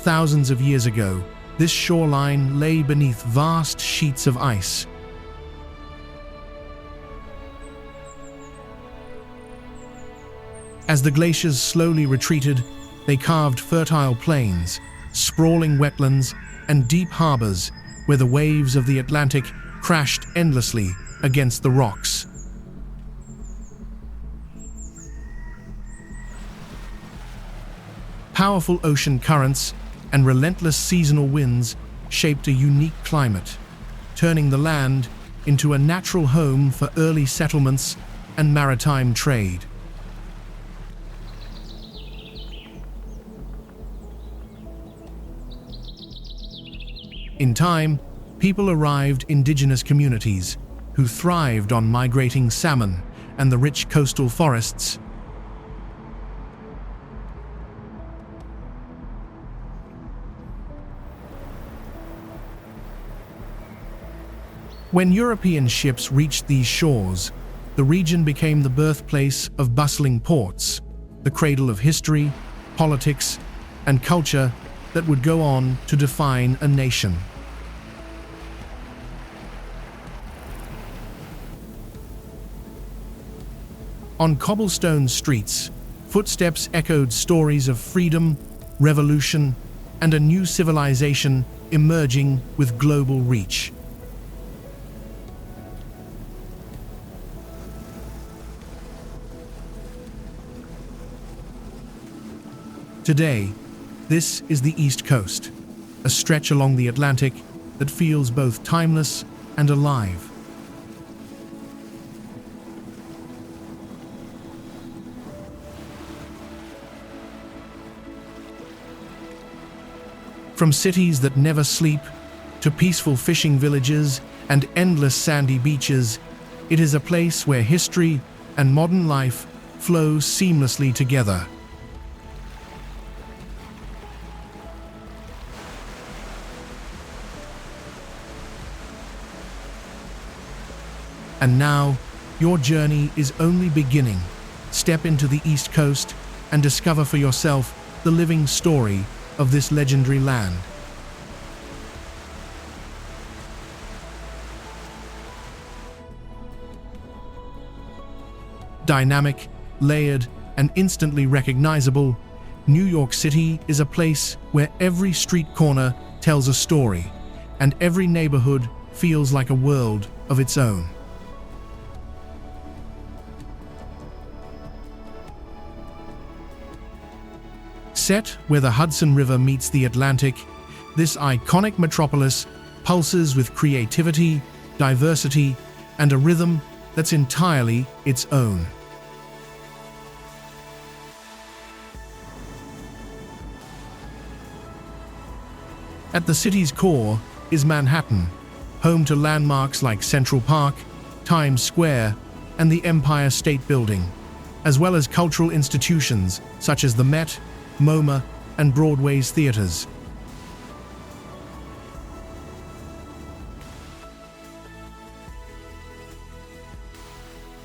Thousands of years ago, this shoreline lay beneath vast sheets of ice. As the glaciers slowly retreated, they carved fertile plains, sprawling wetlands, and deep harbors where the waves of the Atlantic crashed endlessly against the rocks. Powerful ocean currents and relentless seasonal winds shaped a unique climate, turning the land into a natural home for early settlements and maritime trade. In time, people arrived indigenous communities who thrived on migrating salmon and the rich coastal forests. When European ships reached these shores, the region became the birthplace of bustling ports, the cradle of history, politics, and culture that would go on to define a nation. On cobblestone streets, footsteps echoed stories of freedom, revolution, and a new civilization emerging with global reach. Today, this is the East Coast, a stretch along the Atlantic that feels both timeless and alive. From cities that never sleep, to peaceful fishing villages and endless sandy beaches, it is a place where history and modern life flow seamlessly together. And now, your journey is only beginning. Step into the East Coast and discover for yourself the living story of this legendary land. Dynamic, layered, and instantly recognizable, New York City is a place where every street corner tells a story, and every neighborhood feels like a world of its own. Set where the Hudson River meets the Atlantic, this iconic metropolis pulses with creativity, diversity, and a rhythm that's entirely its own. At the city's core is Manhattan, home to landmarks like Central Park, Times Square, and the Empire State Building, as well as cultural institutions such as the Met, MoMA, and Broadway's theaters.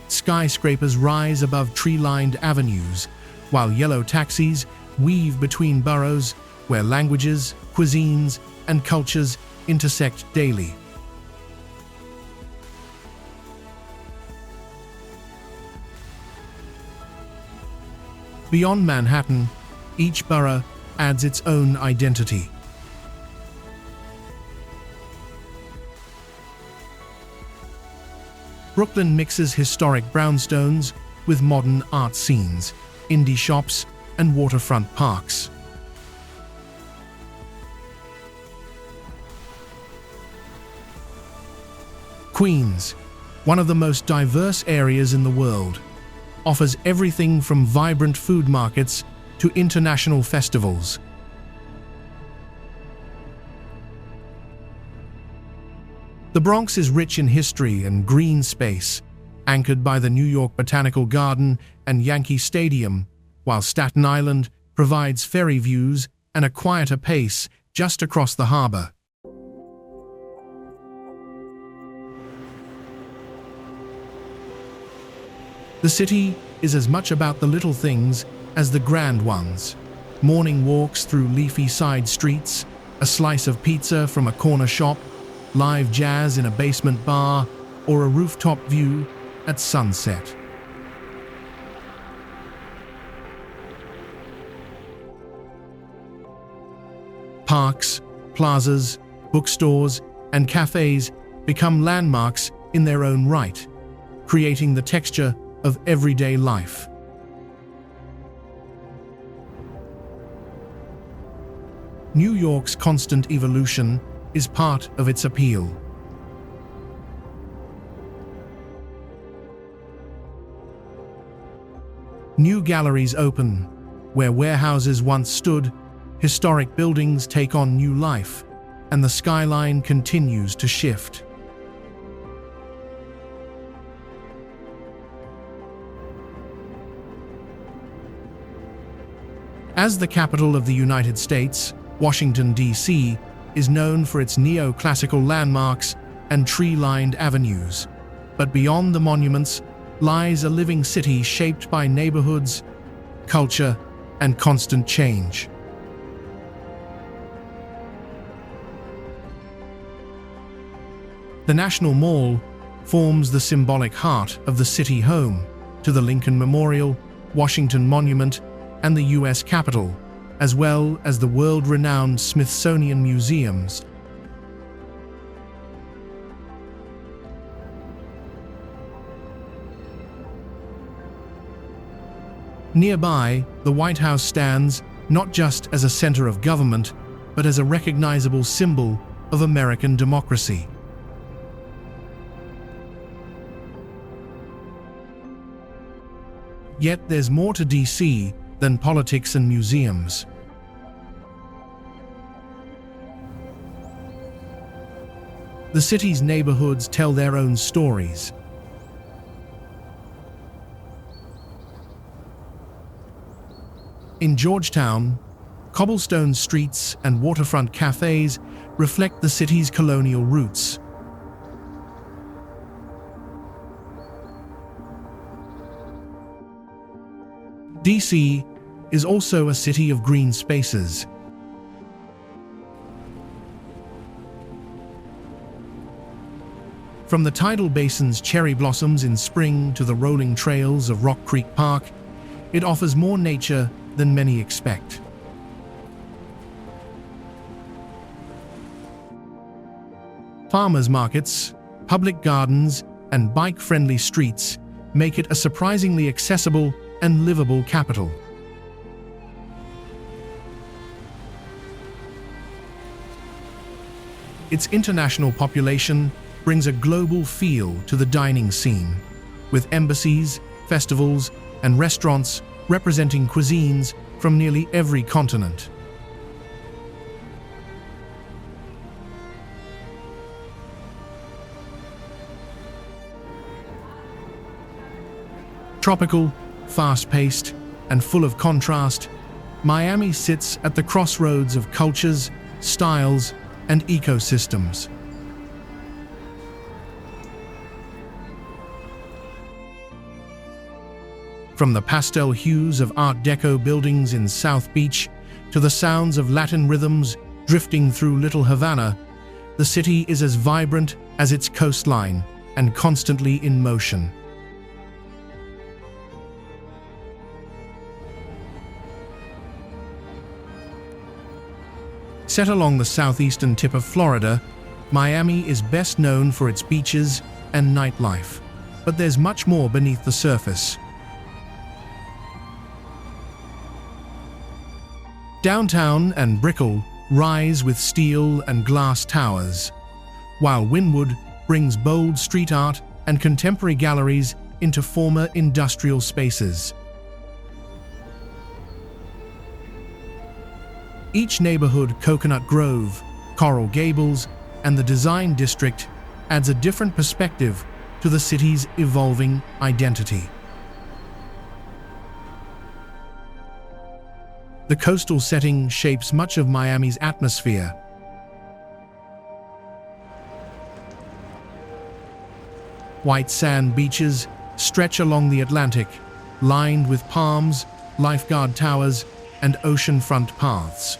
Skyscrapers rise above tree-lined avenues, while yellow taxis weave between boroughs where languages, cuisines, and cultures intersect daily. Beyond Manhattan, each borough adds its own identity. Brooklyn mixes historic brownstones with modern art scenes, indie shops, and waterfront parks. Queens, one of the most diverse areas in the world, offers everything from vibrant food markets to international festivals. The Bronx is rich in history and green space, anchored by the New York Botanical Garden and Yankee Stadium, while Staten Island provides ferry views and a quieter pace just across the harbor. The city is as much about the little things as the grand ones. Morning walks through leafy side streets, a slice of pizza from a corner shop, live jazz in a basement bar, or a rooftop view at sunset. Parks, plazas, bookstores, and cafes become landmarks in their own right, creating the texture of everyday life. New York's constant evolution is part of its appeal. New galleries open, where warehouses once stood, historic buildings take on new life, and the skyline continues to shift. As the capital of the United States, Washington, D.C. is known for its neoclassical landmarks and tree-lined avenues. But beyond the monuments lies a living city shaped by neighborhoods, culture, and constant change. The National Mall forms the symbolic heart of the city, home to the Lincoln Memorial, Washington Monument, and the U.S. Capitol, as well as the world-renowned Smithsonian museums. Nearby, the White House stands not just as a center of government, but as a recognizable symbol of American democracy. Yet there's more to D.C. than politics and museums. The city's neighborhoods tell their own stories. In Georgetown, cobblestone streets and waterfront cafes reflect the city's colonial roots. D.C. is also a city of green spaces. From the tidal basin's cherry blossoms in spring to the rolling trails of Rock Creek Park, it offers more nature than many expect. Farmers markets, public gardens, and bike-friendly streets make it a surprisingly accessible and livable capital. Its international population brings a global feel to the dining scene, with embassies, festivals, and restaurants representing cuisines from nearly every continent. Tropical, fast-paced, and full of contrast, Miami sits at the crossroads of cultures, styles, and ecosystems. From the pastel hues of Art Deco buildings in South Beach to the sounds of Latin rhythms drifting through Little Havana, the city is as vibrant as its coastline and constantly in motion. Set along the southeastern tip of Florida, Miami is best known for its beaches and nightlife, but there's much more beneath the surface. Downtown and Brickell rise with steel and glass towers, while Wynwood brings bold street art and contemporary galleries into former industrial spaces. Each neighborhood, Coconut Grove, Coral Gables, and the Design District adds a different perspective to the city's evolving identity. The coastal setting shapes much of Miami's atmosphere. White sand beaches stretch along the Atlantic, lined with palms, lifeguard towers, and oceanfront paths.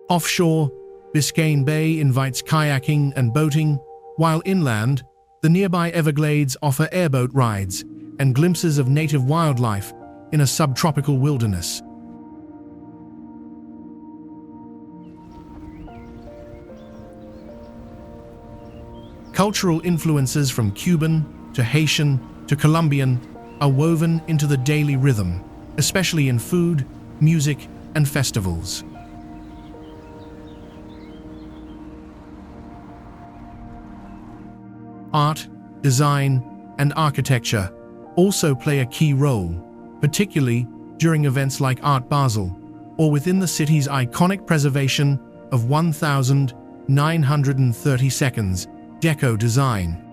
Offshore, Biscayne Bay invites kayaking and boating, while inland, the nearby Everglades offer airboat rides and glimpses of native wildlife in a subtropical wilderness. Cultural influences from Cuban to Haitian to Colombian are woven into the daily rhythm, especially in food, music, and festivals. Art, design, and architecture also play a key role, particularly during events like Art Basel, or within the city's iconic preservation of 1,930 seconds Deco design.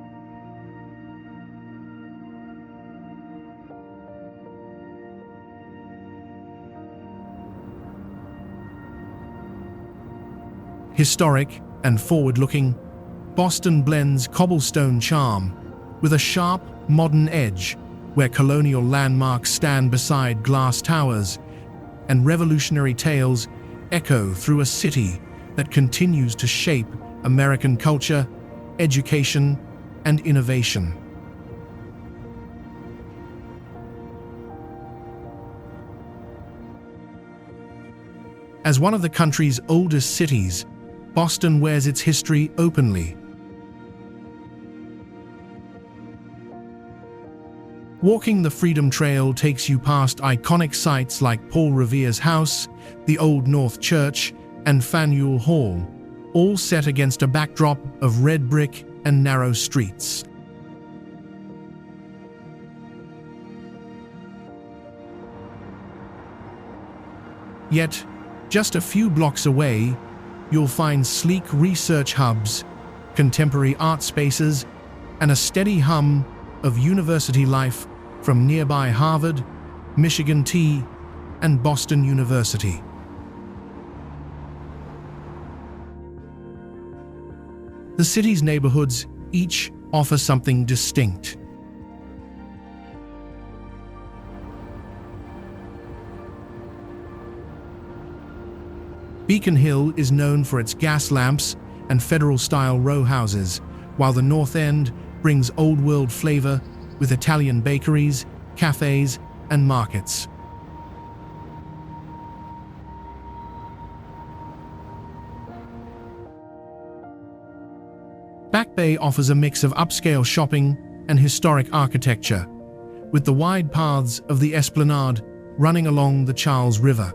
Historic and forward-looking, Boston blends cobblestone charm with a sharp, modern edge, where colonial landmarks stand beside glass towers and revolutionary tales echo through a city that continues to shape American culture, education, and innovation. As one of the country's oldest cities, Boston wears its history openly. Walking the Freedom Trail takes you past iconic sites like Paul Revere's house, the Old North Church, and Faneuil Hall, all set against a backdrop of red brick and narrow streets. Yet, just a few blocks away, you'll find sleek research hubs, contemporary art spaces, and a steady hum of university life from nearby Harvard, Michigan T, and Boston University. The city's neighborhoods each offer something distinct. Beacon Hill is known for its gas lamps and federal-style row houses, while the North End brings old-world flavor with Italian bakeries, cafes, and markets. Back Bay offers a mix of upscale shopping and historic architecture, with the wide paths of the Esplanade running along the Charles River.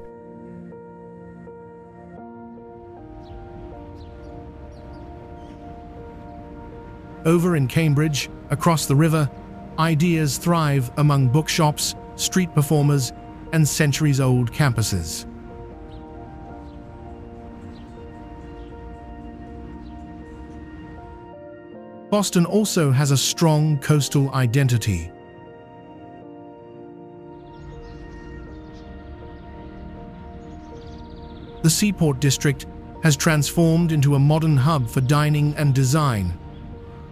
Over in Cambridge, across the river, ideas thrive among bookshops, street performers, and centuries-old campuses. Boston also has a strong coastal identity. The Seaport District has transformed into a modern hub for dining and design,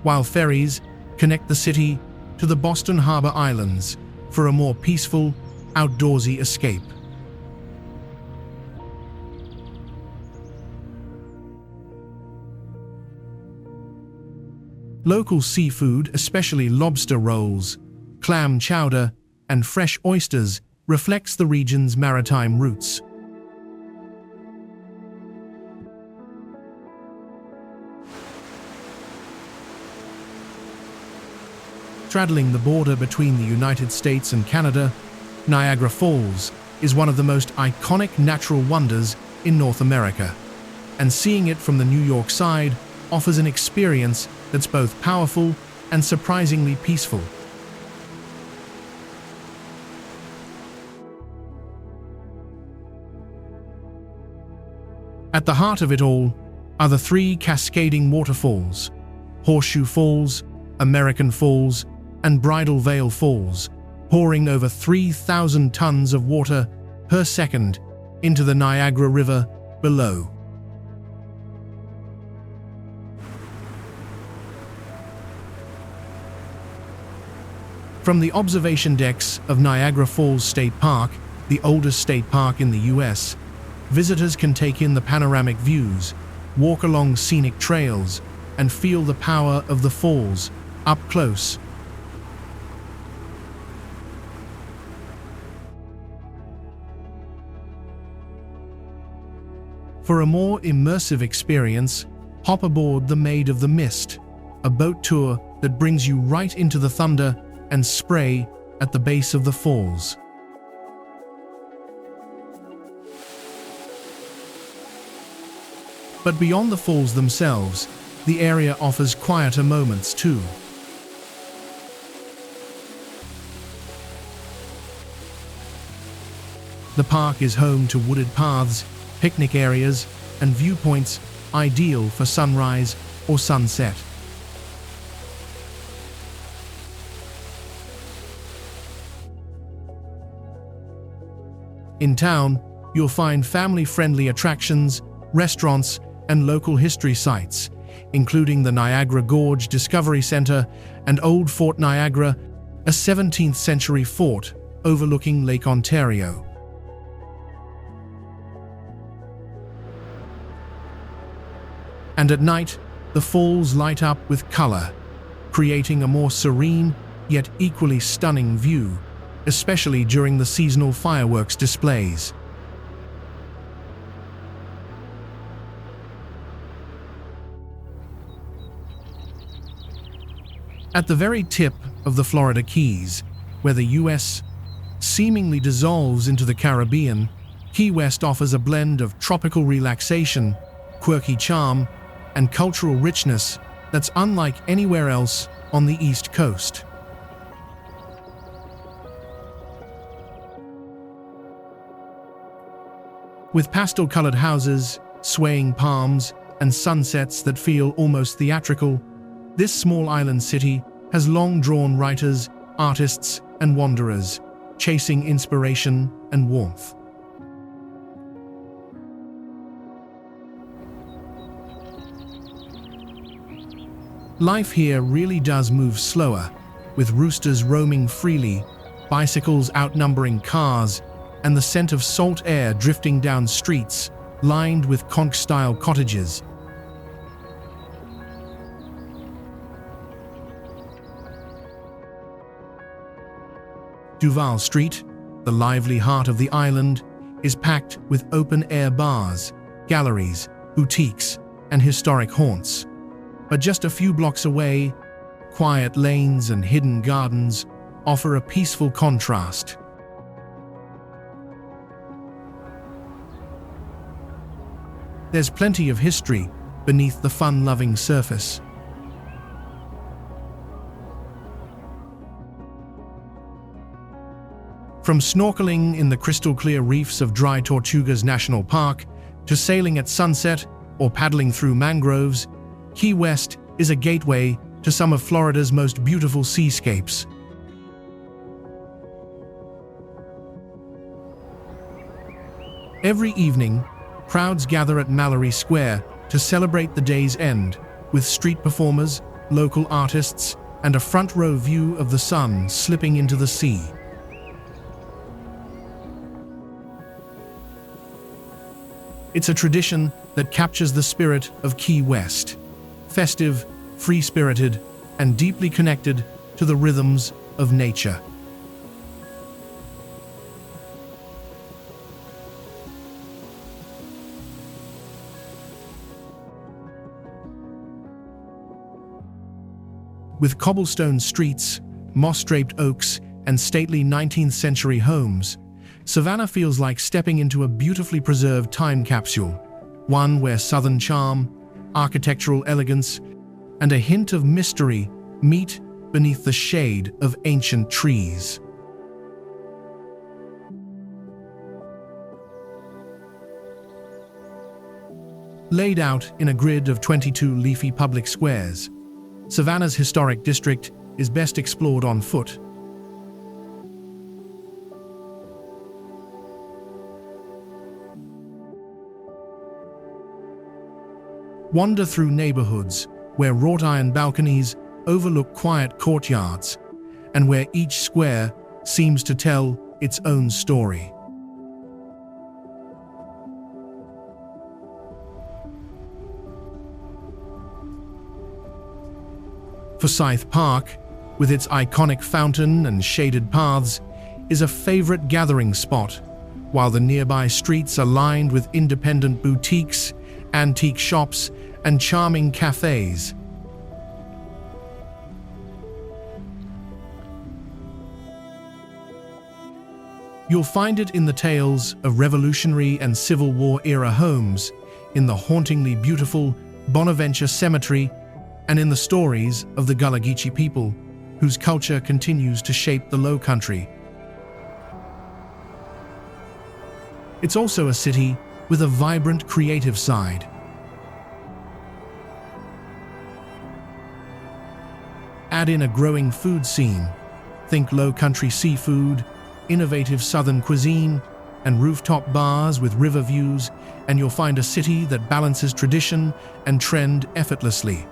while ferries connect the city to the Boston Harbor Islands for a more peaceful, outdoorsy escape. Local seafood, especially lobster rolls, clam chowder, and fresh oysters, reflects the region's maritime roots. Straddling the border between the United States and Canada, Niagara Falls is one of the most iconic natural wonders in North America, and seeing it from the New York side offers an experience that's both powerful and surprisingly peaceful. At the heart of it all are the three cascading waterfalls: Horseshoe Falls, American Falls, and Bridal Veil Falls, pouring over 3,000 tons of water per second into the Niagara River below. From the observation decks of Niagara Falls State Park, the oldest state park in the US, visitors can take in the panoramic views, walk along scenic trails, and feel the power of the falls up close. For a more immersive experience, hop aboard the Maid of the Mist, a boat tour that brings you right into the thunder and spray at the base of the falls. But beyond the falls themselves, the area offers quieter moments too. The park is home to wooded paths, picnic areas, and viewpoints ideal for sunrise or sunset. In town, you'll find family-friendly attractions, restaurants, and local history sites, including the Niagara Gorge Discovery Center and Old Fort Niagara, a 17th-century fort overlooking Lake Ontario. And at night, the falls light up with color, creating a more serene yet equally stunning view, especially during the seasonal fireworks displays. At the very tip of the Florida Keys, where the U.S. seemingly dissolves into the Caribbean, Key West offers a blend of tropical relaxation, quirky charm, and cultural richness that's unlike anywhere else on the East Coast. With pastel-colored houses, swaying palms, and sunsets that feel almost theatrical, this small island city has long drawn writers, artists, and wanderers, chasing inspiration and warmth. Life here really does move slower, with roosters roaming freely, bicycles outnumbering cars, and the scent of salt air drifting down streets lined with conch-style cottages. Duval Street, the lively heart of the island, is packed with open-air bars, galleries, boutiques, and historic haunts. But just a few blocks away, quiet lanes and hidden gardens offer a peaceful contrast. There's plenty of history beneath the fun-loving surface. From snorkeling in the crystal-clear reefs of Dry Tortugas National Park to sailing at sunset or paddling through mangroves, Key West is a gateway to some of Florida's most beautiful seascapes. Every evening, crowds gather at Mallory Square to celebrate the day's end, with street performers, local artists, and a front-row view of the sun slipping into the sea. It's a tradition that captures the spirit of Key West, festive, free-spirited, and deeply connected to the rhythms of nature. With cobblestone streets, moss-draped oaks, and stately 19th-century homes, Savannah feels like stepping into a beautifully preserved time capsule, one where southern charm, architectural elegance, and a hint of mystery meet beneath the shade of ancient trees. Laid out in a grid of 22 leafy public squares, Savannah's historic district is best explored on foot. Wander through neighborhoods where wrought iron balconies overlook quiet courtyards, and where each square seems to tell its own story. Forsyth Park, with its iconic fountain and shaded paths, is a favorite gathering spot, while the nearby streets are lined with independent boutiques, antique shops, and charming cafes. You'll find it in the tales of Revolutionary and Civil War-era homes, in the hauntingly beautiful Bonaventure Cemetery, and in the stories of the Gullah Geechee people, whose culture continues to shape the Low Country. It's also a city with a vibrant creative side. Add in a growing food scene. Think Low Country seafood, innovative Southern cuisine, and rooftop bars with river views, and you'll find a city that balances tradition and trend effortlessly.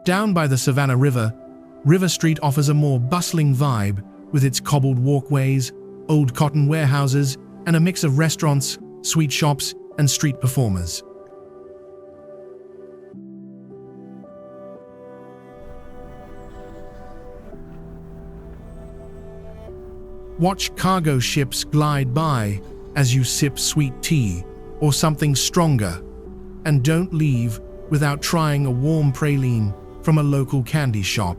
Down by the Savannah River, River Street offers a more bustling vibe with its cobbled walkways, old cotton warehouses, and a mix of restaurants, sweet shops, and street performers. Watch cargo ships glide by as you sip sweet tea or something stronger, and don't leave without trying a warm praline from a local candy shop.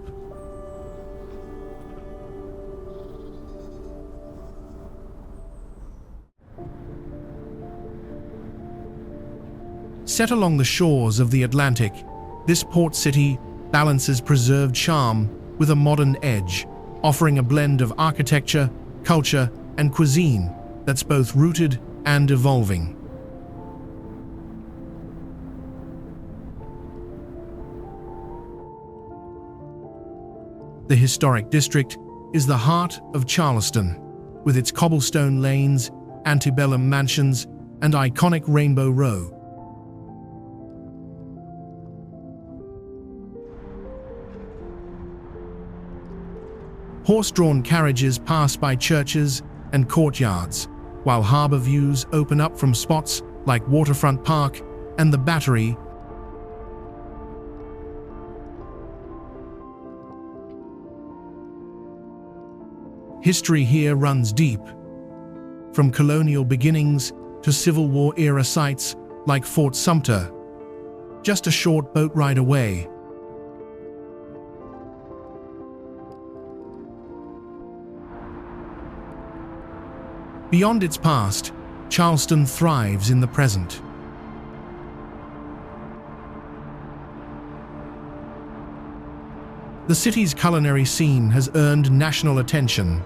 Set along the shores of the Atlantic, this port city balances preserved charm with a modern edge, offering a blend of architecture, culture, and cuisine that's both rooted and evolving. The historic district is the heart of Charleston, with its cobblestone lanes, antebellum mansions, and iconic Rainbow Row. Horse-drawn carriages pass by churches and courtyards, while harbor views open up from spots like Waterfront Park and the Battery. History here runs deep, from colonial beginnings to Civil War-era sites like Fort Sumter, just a short boat ride away. Beyond its past, Charleston thrives in the present. The city's culinary scene has earned national attention,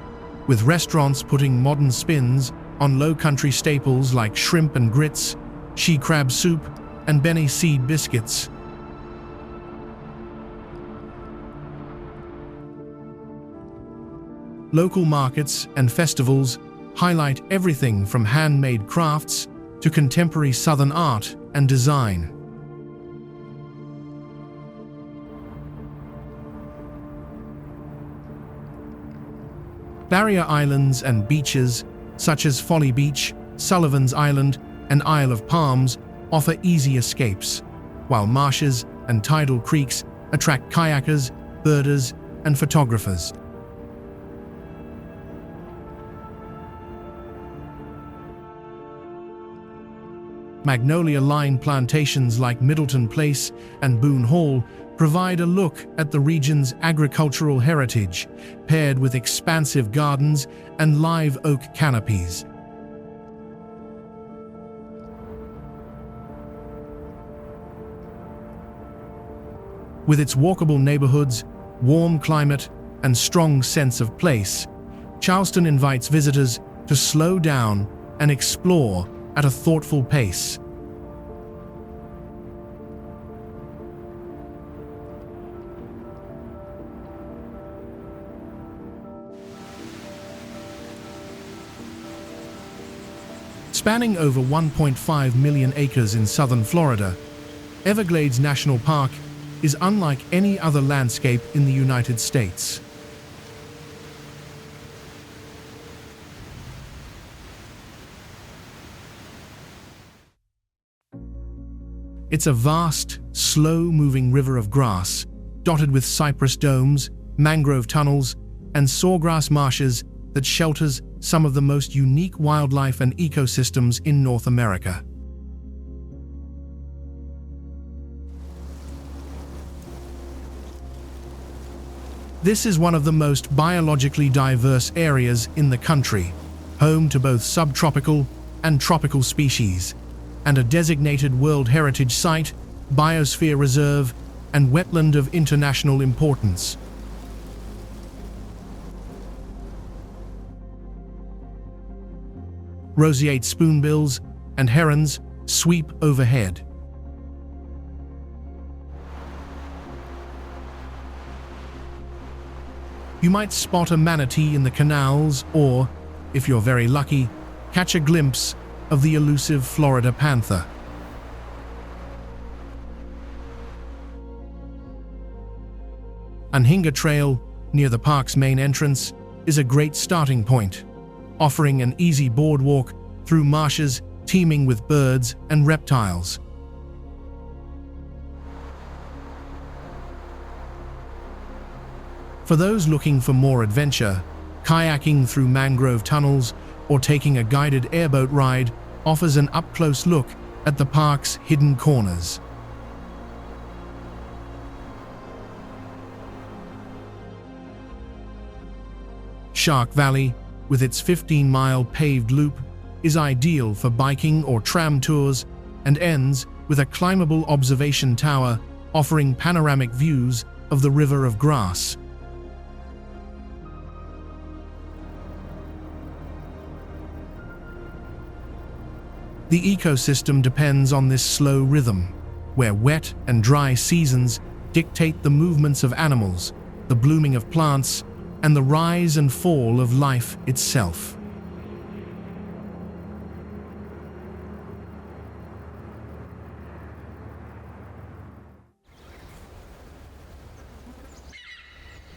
with restaurants putting modern spins on Low Country staples like shrimp and grits, she crab soup, and Benny seed biscuits. Local markets and festivals highlight everything from handmade crafts to contemporary Southern art and design. Barrier islands and beaches, such as Folly Beach, Sullivan's Island, and Isle of Palms, offer easy escapes, while marshes and tidal creeks attract kayakers, birders, and photographers. Magnolia-lined plantations like Middleton Place and Boone Hall provide a look at the region's agricultural heritage, paired with expansive gardens and live oak canopies. With its walkable neighborhoods, warm climate, and strong sense of place, Charleston invites visitors to slow down and explore at a thoughtful pace. Spanning over 1.5 million acres in southern Florida, Everglades National Park is unlike any other landscape in the United States. It's a vast, slow-moving river of grass, dotted with cypress domes, mangrove tunnels, and sawgrass marshes that shelters some of the most unique wildlife and ecosystems in North America. This is one of the most biologically diverse areas in the country, home to both subtropical and tropical species, and a designated World Heritage Site, Biosphere Reserve, and wetland of international importance. Roseate spoonbills and herons sweep overhead. You might spot a manatee in the canals or, if you're very lucky, catch a glimpse of the elusive Florida panther. Anhinga Trail, near the park's main entrance, is a great starting point, offering an easy boardwalk through marshes teeming with birds and reptiles. For those looking for more adventure, kayaking through mangrove tunnels or taking a guided airboat ride offers an up-close look at the park's hidden corners. Shark Valley, with its 15-mile paved loop, is ideal for biking or tram tours and ends with a climbable observation tower offering panoramic views of the River of Grass. The ecosystem depends on this slow rhythm, where wet and dry seasons dictate the movements of animals, the blooming of plants, and the rise and fall of life itself.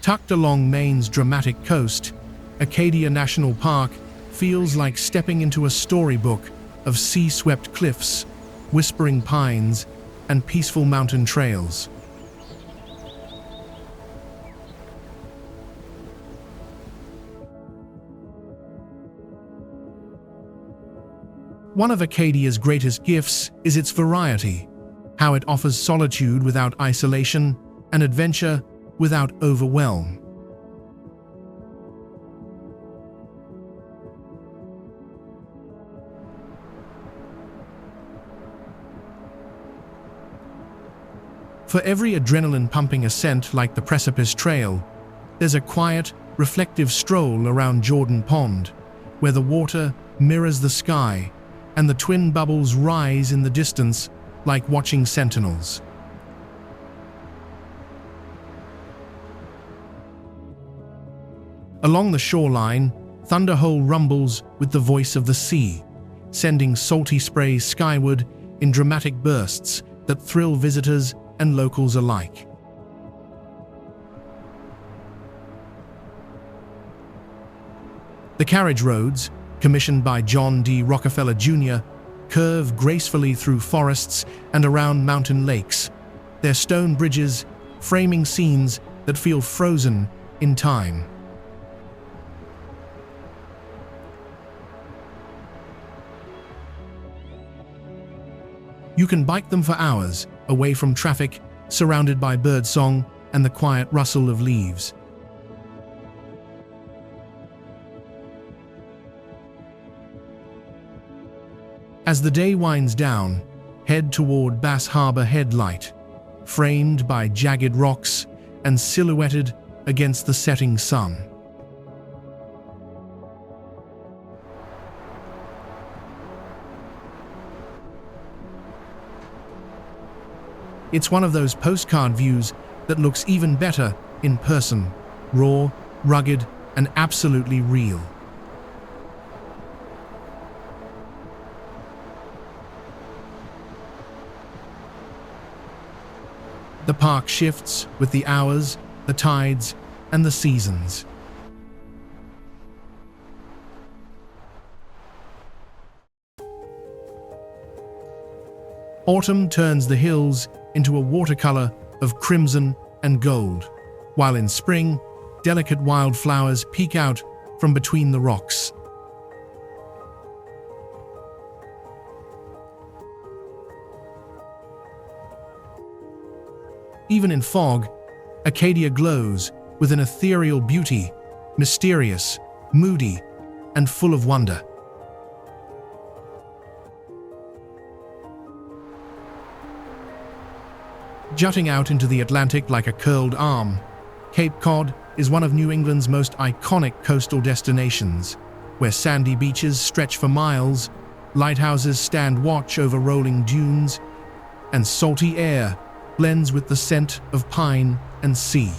Tucked along Maine's dramatic coast, Acadia National Park feels like stepping into a storybook of sea-swept cliffs, whispering pines, and peaceful mountain trails. One of Acadia's greatest gifts is its variety, how it offers solitude without isolation and adventure without overwhelm. For every adrenaline-pumping ascent like the Precipice Trail, there's a quiet, reflective stroll around Jordan Pond, where the water mirrors the sky and the twin bubbles rise in the distance like watching sentinels. Along the shoreline, Thunder Hole rumbles with the voice of the sea, sending salty sprays skyward in dramatic bursts that thrill visitors and locals alike. The carriage roads, commissioned by John D. Rockefeller Jr., curve gracefully through forests and around mountain lakes, their stone bridges framing scenes that feel frozen in time. You can bike them for hours, away from traffic, surrounded by birdsong and the quiet rustle of leaves. As the day winds down, head toward Bass Harbor Headlight, framed by jagged rocks and silhouetted against the setting sun. It's one of those postcard views that looks even better in person, raw, rugged, and absolutely real. The park shifts with the hours, the tides, and the seasons. Autumn turns the hills into a watercolor of crimson and gold, while in spring, delicate wildflowers peek out from between the rocks. Even in fog, Acadia glows with an ethereal beauty, mysterious, moody, and full of wonder. Jutting out into the Atlantic like a curled arm, Cape Cod is one of New England's most iconic coastal destinations, where sandy beaches stretch for miles, lighthouses stand watch over rolling dunes, and salty air blends with the scent of pine and sea.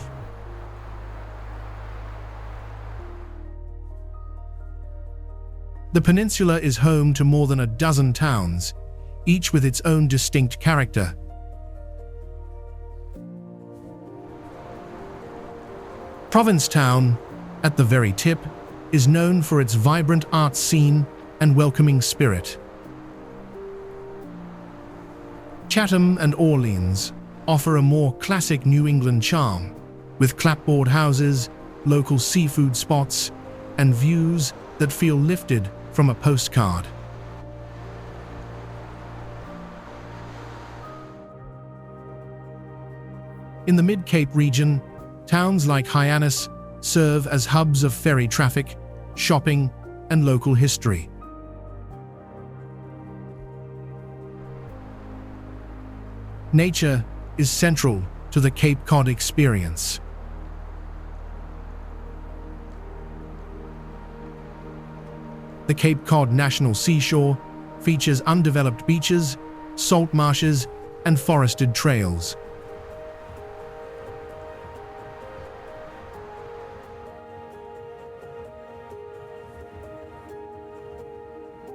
The peninsula is home to more than a dozen towns, each with its own distinct character. Provincetown, at the very tip, is known for its vibrant art scene and welcoming spirit. Chatham and Orleans offer a more classic New England charm, with clapboard houses, local seafood spots, and views that feel lifted from a postcard. In the Mid-Cape region, towns like Hyannis serve as hubs of ferry traffic, shopping, and local history. Nature is central to the Cape Cod experience. The Cape Cod National Seashore features undeveloped beaches, salt marshes, and forested trails.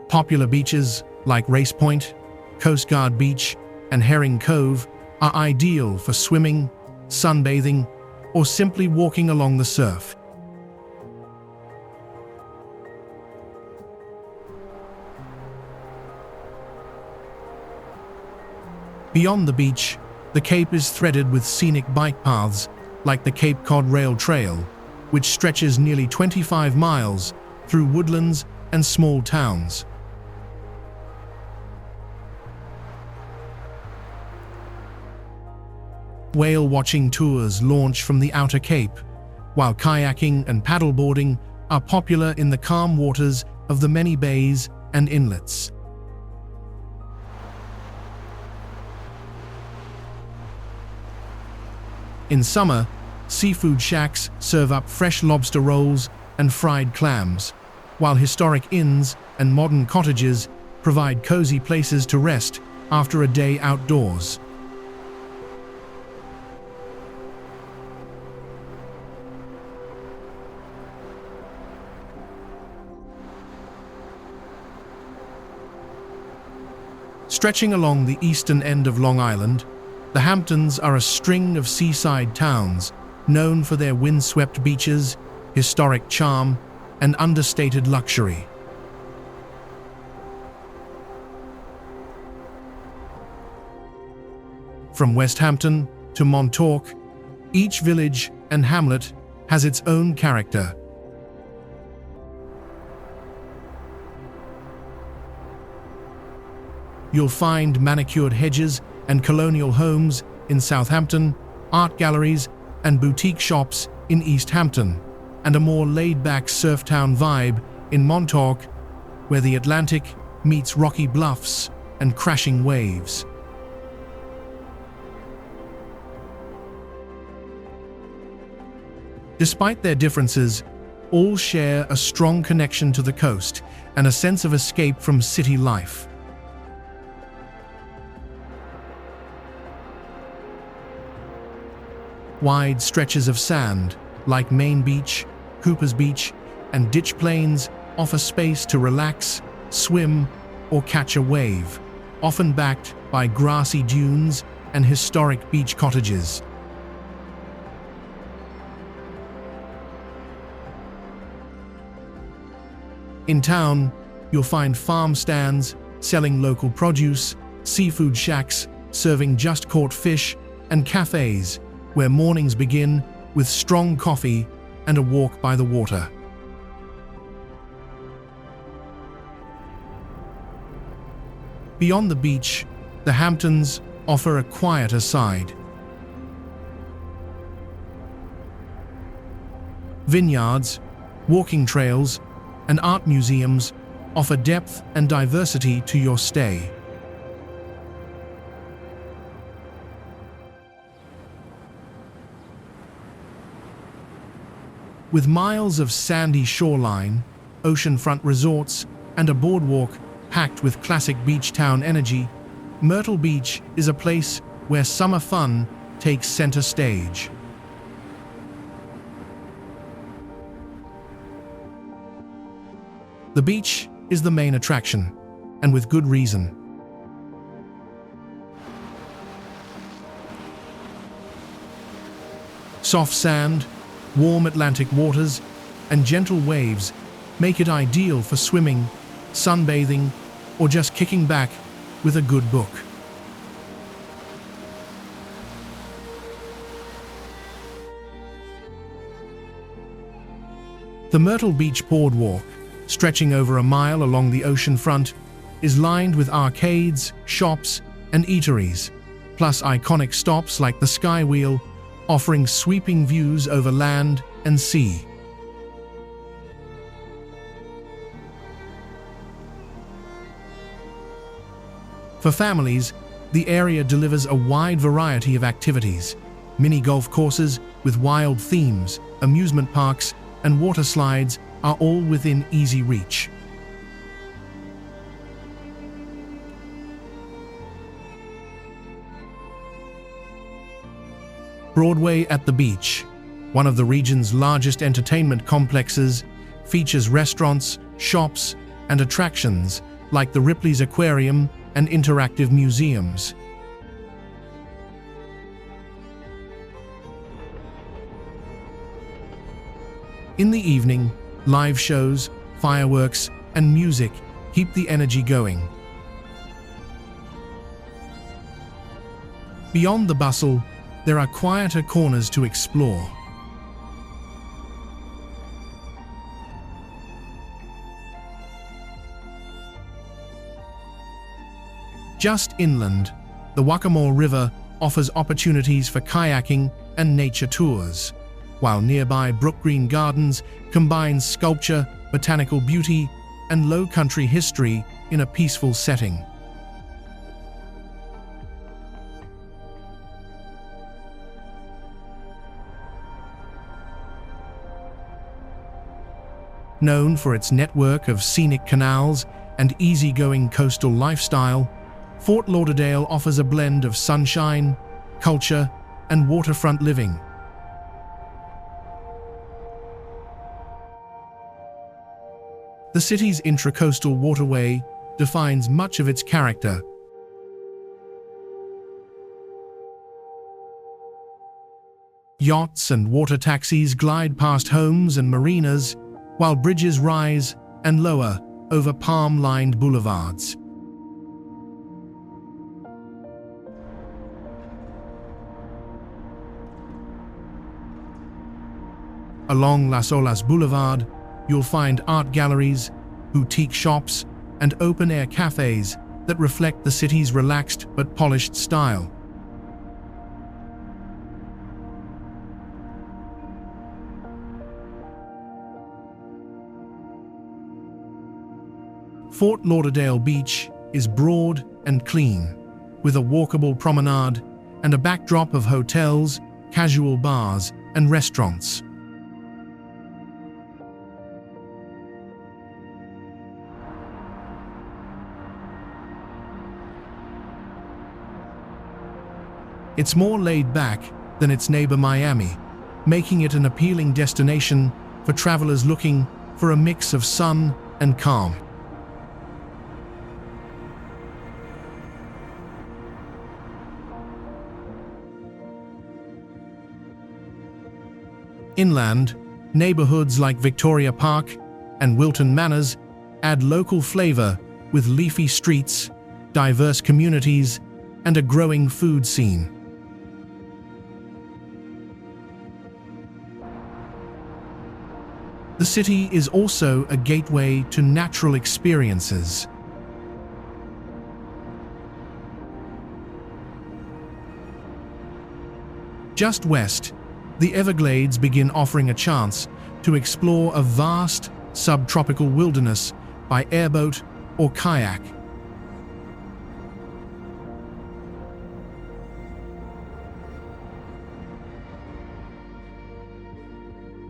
Popular beaches like Race Point, Coast Guard Beach, and Herring Cove are ideal for swimming, sunbathing, or simply walking along the surf. Beyond the beach, the Cape is threaded with scenic bike paths like the Cape Cod Rail Trail, which stretches nearly 25 miles through woodlands and small towns. Whale watching tours launch from the Outer Cape, while kayaking and paddleboarding are popular in the calm waters of the many bays and inlets. In summer, seafood shacks serve up fresh lobster rolls and fried clams, while historic inns and modern cottages provide cozy places to rest after a day outdoors. Stretching along the eastern end of Long Island, the Hamptons are a string of seaside towns known for their windswept beaches, historic charm, and understated luxury. From West Hampton to Montauk, each village and hamlet has its own character. You'll find manicured hedges and colonial homes in Southampton, art galleries and boutique shops in East Hampton, and a more laid-back surf town vibe in Montauk, where the Atlantic meets rocky bluffs and crashing waves. Despite their differences, all share a strong connection to the coast and a sense of escape from city life. Wide stretches of sand, like Main Beach, Cooper's Beach, and Ditch Plains, offer space to relax, swim, or catch a wave, often backed by grassy dunes and historic beach cottages. In town, you'll find farm stands selling local produce, seafood shacks serving just-caught fish, and cafes where mornings begin with strong coffee and a walk by the water. Beyond the beach, the Hamptons offer a quieter side. Vineyards, walking trails, and art museums offer depth and diversity to your stay. With miles of sandy shoreline, oceanfront resorts, and a boardwalk packed with classic beach town energy, Myrtle Beach is a place where summer fun takes center stage. The beach is the main attraction, and with good reason. Soft sand, warm Atlantic waters, and gentle waves make it ideal for swimming, sunbathing, or just kicking back with a good book. The Myrtle Beach Boardwalk, stretching over a mile along the ocean front, is lined with arcades, shops, and eateries, plus iconic stops like the Sky Wheel, offering sweeping views over land and sea. For families, the area delivers a wide variety of activities: mini golf courses with wild themes, amusement parks, and water slides are all within easy reach. Broadway at the Beach, one of the region's largest entertainment complexes, features restaurants, shops, and attractions like the Ripley's Aquarium and interactive museums. In the evening, live shows, fireworks, and music keep the energy going. Beyond the bustle, there are quieter corners to explore. Just inland, the Waccamaw River offers opportunities for kayaking and nature tours, while nearby Brookgreen Gardens combines sculpture, botanical beauty, and low-country history in a peaceful setting. Known for its network of scenic canals and easygoing coastal lifestyle, Fort Lauderdale offers a blend of sunshine, culture, and waterfront living. The city's intracoastal waterway defines much of its character. Yachts and water taxis glide past homes and marinas, while bridges rise and lower over palm-lined boulevards. Along Las Olas Boulevard, you'll find art galleries, boutique shops, and open-air cafes that reflect the city's relaxed but polished style. Fort Lauderdale Beach is broad and clean, with a walkable promenade and a backdrop of hotels, casual bars, and restaurants. It's more laid back than its neighbor Miami, making it an appealing destination for travelers looking for a mix of sun and calm. Inland, neighborhoods like Victoria Park and Wilton Manors add local flavor with leafy streets, diverse communities, and a growing food scene. The city is also a gateway to natural experiences. Just west, the Everglades begin offering a chance to explore a vast subtropical wilderness by airboat or kayak.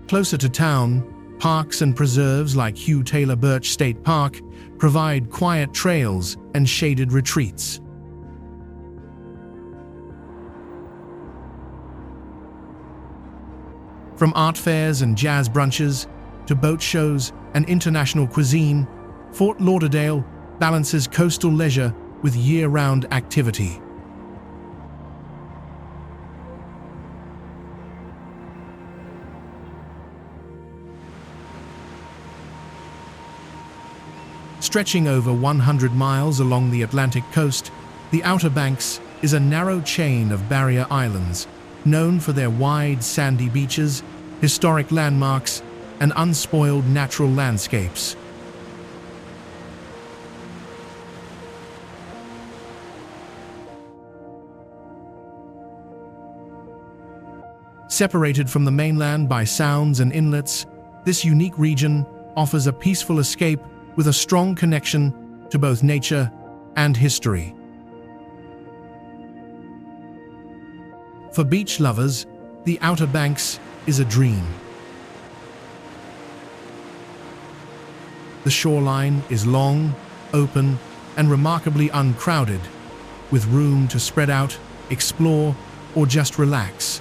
Closer to town, parks and preserves like Hugh Taylor Birch State Park provide quiet trails and shaded retreats. From art fairs and jazz brunches to boat shows and international cuisine, Fort Lauderdale balances coastal leisure with year-round activity. Stretching over 100 miles along the Atlantic coast, the Outer Banks is a narrow chain of barrier islands, known for their wide sandy beaches, historic landmarks, and unspoiled natural landscapes. Separated from the mainland by sounds and inlets, this unique region offers a peaceful escape with a strong connection to both nature and history. For beach lovers, the Outer Banks is a dream. The shoreline is long, open, and remarkably uncrowded, with room to spread out, explore, or just relax.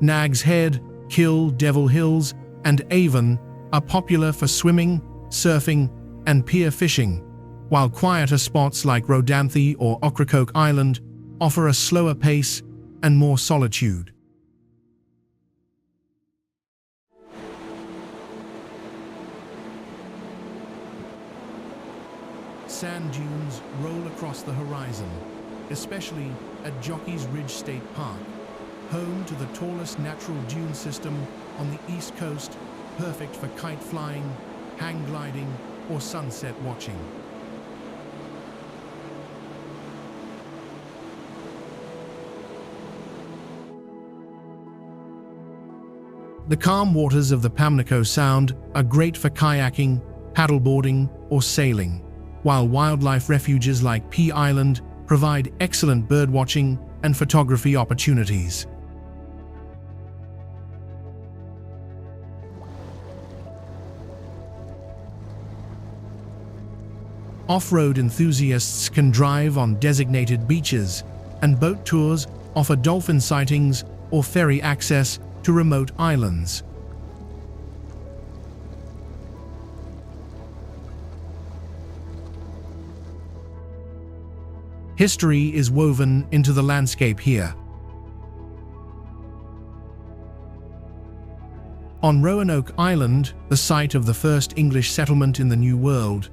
Nag's Head, Kill, Devil Hills, and Avon are popular for swimming, surfing, and pier fishing, while quieter spots like Rodanthe or Ocracoke Island offer a slower pace and more solitude. Sand dunes roll across the horizon, especially at Jockey's Ridge State Park, home to the tallest natural dune system on the East Coast, perfect for kite flying, hang gliding, or sunset watching. The calm waters of the Pamlico Sound are great for kayaking, paddleboarding, or sailing, while wildlife refuges like Pea Island provide excellent birdwatching and photography opportunities. Off-road enthusiasts can drive on designated beaches, and boat tours offer dolphin sightings or ferry access to remote islands. History is woven into the landscape here. On Roanoke Island, the site of the first English settlement in the New World,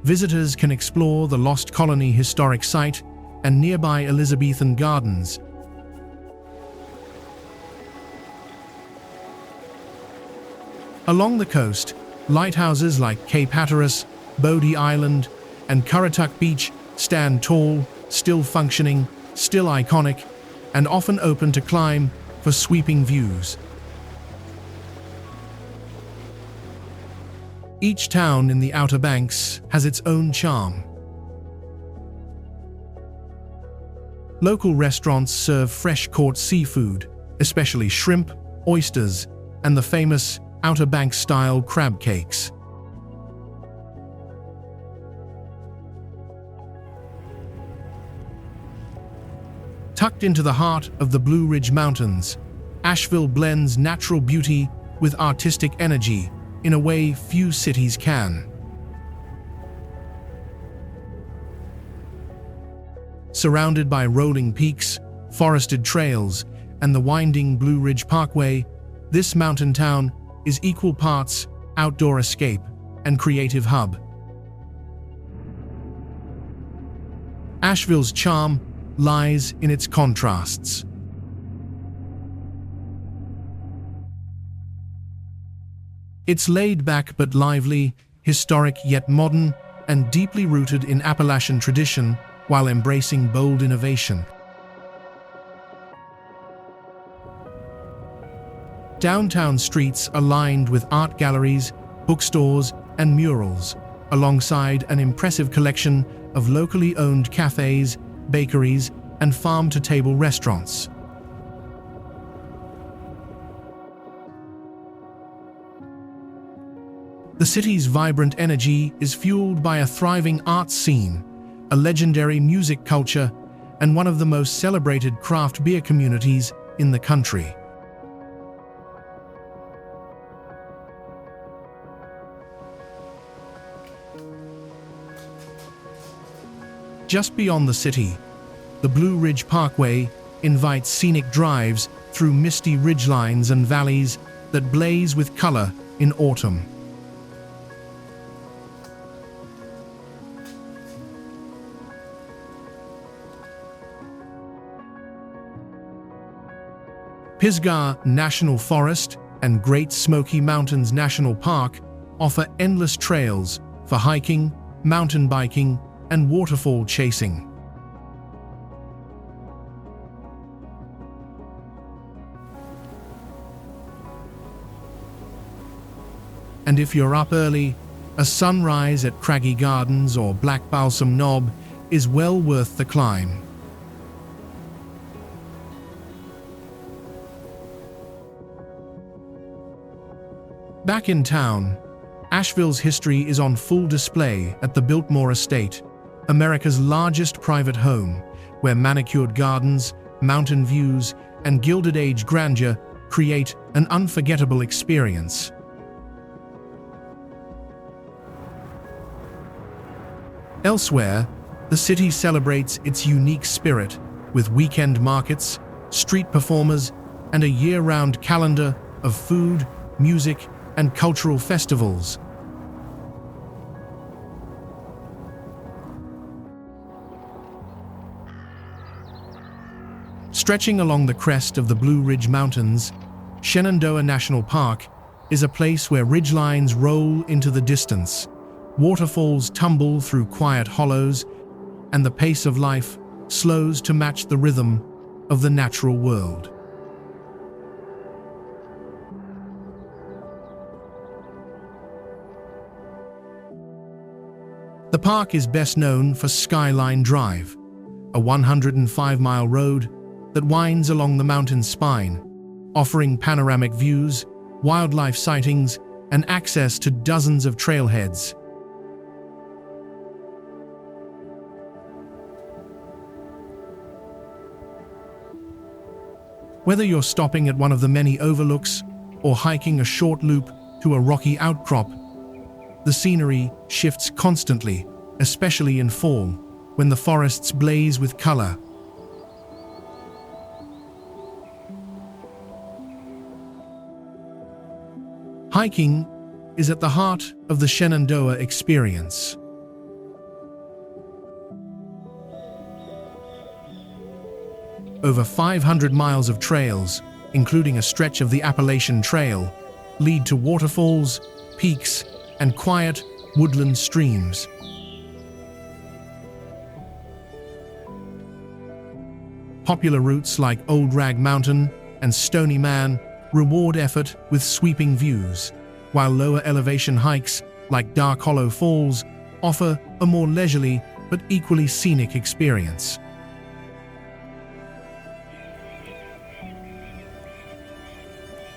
visitors can explore the Lost Colony Historic Site and nearby Elizabethan gardens. Along the coast, lighthouses like Cape Hatteras, Bodie Island, and Currituck Beach stand tall, still functioning, still iconic, and often open to climb for sweeping views. Each town in the Outer Banks has its own charm. Local restaurants serve fresh-caught seafood, especially shrimp, oysters, and the famous Outer Banks-style crab cakes. Tucked into the heart of the Blue Ridge Mountains, Asheville blends natural beauty with artistic energy in a way few cities can. Surrounded by rolling peaks, forested trails, and the winding Blue Ridge Parkway, this mountain town is equal parts outdoor escape and creative hub. Asheville's charm lies in its contrasts. It's laid back but lively, historic yet modern, and deeply rooted in Appalachian tradition while embracing bold innovation. Downtown streets are lined with art galleries, bookstores, and murals, alongside an impressive collection of locally owned cafes, bakeries, and farm-to-table restaurants. The city's vibrant energy is fueled by a thriving arts scene, a legendary music culture, and one of the most celebrated craft beer communities in the country. Just beyond the city, the Blue Ridge Parkway invites scenic drives through misty ridgelines and valleys that blaze with color in autumn. Pisgah National Forest and Great Smoky Mountains National Park offer endless trails for hiking, mountain biking, and waterfall chasing. And if you're up early, a sunrise at Craggy Gardens or Black Balsam Knob is well worth the climb. Back in town, Asheville's history is on full display at the Biltmore Estate, America's largest private home, where manicured gardens, mountain views, and Gilded Age grandeur create an unforgettable experience. Elsewhere, the city celebrates its unique spirit with weekend markets, street performers, and a year-round calendar of food, music, and cultural festivals. Stretching along the crest of the Blue Ridge Mountains, Shenandoah National Park is a place where ridgelines roll into the distance, waterfalls tumble through quiet hollows, and the pace of life slows to match the rhythm of the natural world. The park is best known for Skyline Drive, a 105-mile road that winds along the mountain's spine, offering panoramic views, wildlife sightings, and access to dozens of trailheads. Whether you're stopping at one of the many overlooks or hiking a short loop to a rocky outcrop, the scenery shifts constantly, especially in fall, when the forests blaze with color. Hiking is at the heart of the Shenandoah experience. Over 500 miles of trails, including a stretch of the Appalachian Trail, lead to waterfalls, peaks, and quiet, woodland streams. Popular routes like Old Rag Mountain and Stony Man reward effort with sweeping views, while lower elevation hikes like Dark Hollow Falls offer a more leisurely but equally scenic experience.